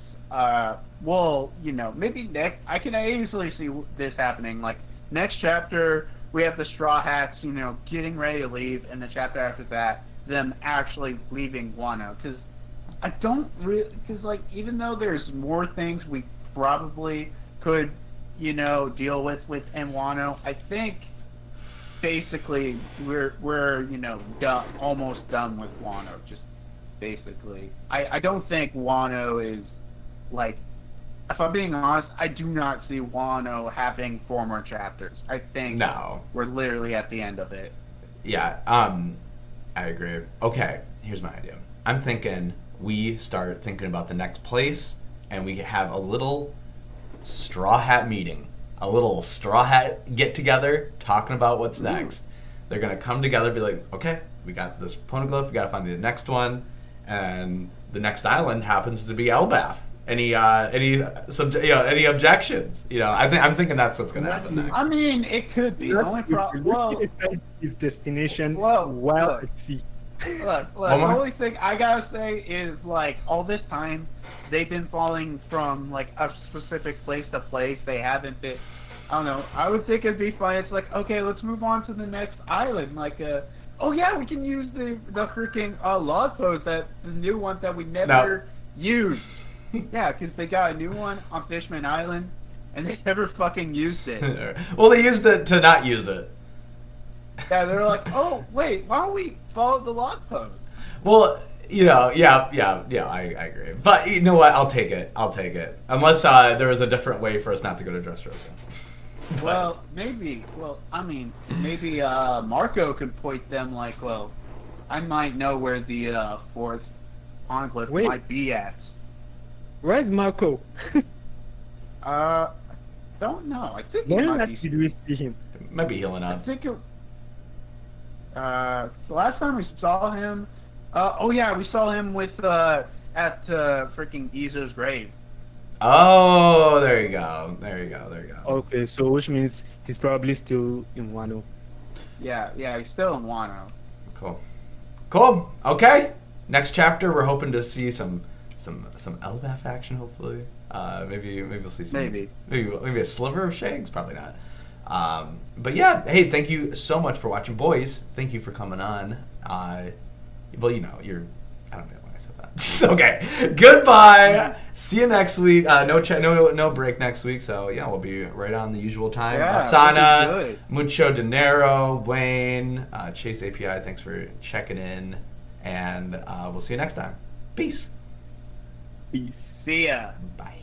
maybe next. I can easily see this happening. Like next chapter, we have the Straw Hats, getting ready to leave, and the chapter after that, them actually leaving Wano. Because I don't really. Because even though there's more things we probably could, deal with Wano, I think basically we're done, almost done with Wano. Just basically, I don't think Wano is if I'm being honest, I do not see Wano having 4 more chapters. I think we're literally at the end of it. Yeah, I agree. Okay, here's my idea. I'm thinking we start thinking about the next place, and we have a little Straw Hat meeting, a little Straw Hat get-together, talking about what's next. They're going to come together and be like, okay, we got this poneglyph, we got to find the next one, and the next island happens to be Elbaf. Any objections? I'm thinking that's what's going to happen next. I mean, it could be. The only problem is destination while at sea. Look, the only thing I gotta say is, all this time, they've been falling from, a specific place to place. They haven't been, I don't know, I would think it'd be fun. It's okay, let's move on to the next island. We can use the freaking log post, the new one that we never used. Yeah, because they got a new one on Fishman Island, and they never fucking used it. Well, they used it to not use it. Yeah, they're oh, wait, why don't we follow the log post? Well, I agree. But you know what? I'll take it. Unless there was a different way for us not to go to Dressrosa. Well, maybe. Well, I mean, maybe Marco could point them I might know where the 4th poneglyph might be at. Where's Marco? Don't know. I think when last did we see him? Might be healing up. I think it. The last time we saw him, we saw him at freaking Izo's grave. Oh, there you go. Okay, so which means he's probably still in Wano. Yeah, he's still in Wano. Cool. Okay. Next chapter, we're hoping to see some Elbaf action. Hopefully, maybe we'll see some. Maybe a sliver of Shanks. Probably not. But yeah, hey, thank you so much for watching, boys. Thank you for coming on. Well, you're. I don't know why I said that. Okay, goodbye. See you next week. No break next week. So yeah, we'll be right on the usual time. Atsana, Mucho Dinero, Wayne, Chase API. Thanks for checking in, and we'll see you next time. Peace. See ya. Bye.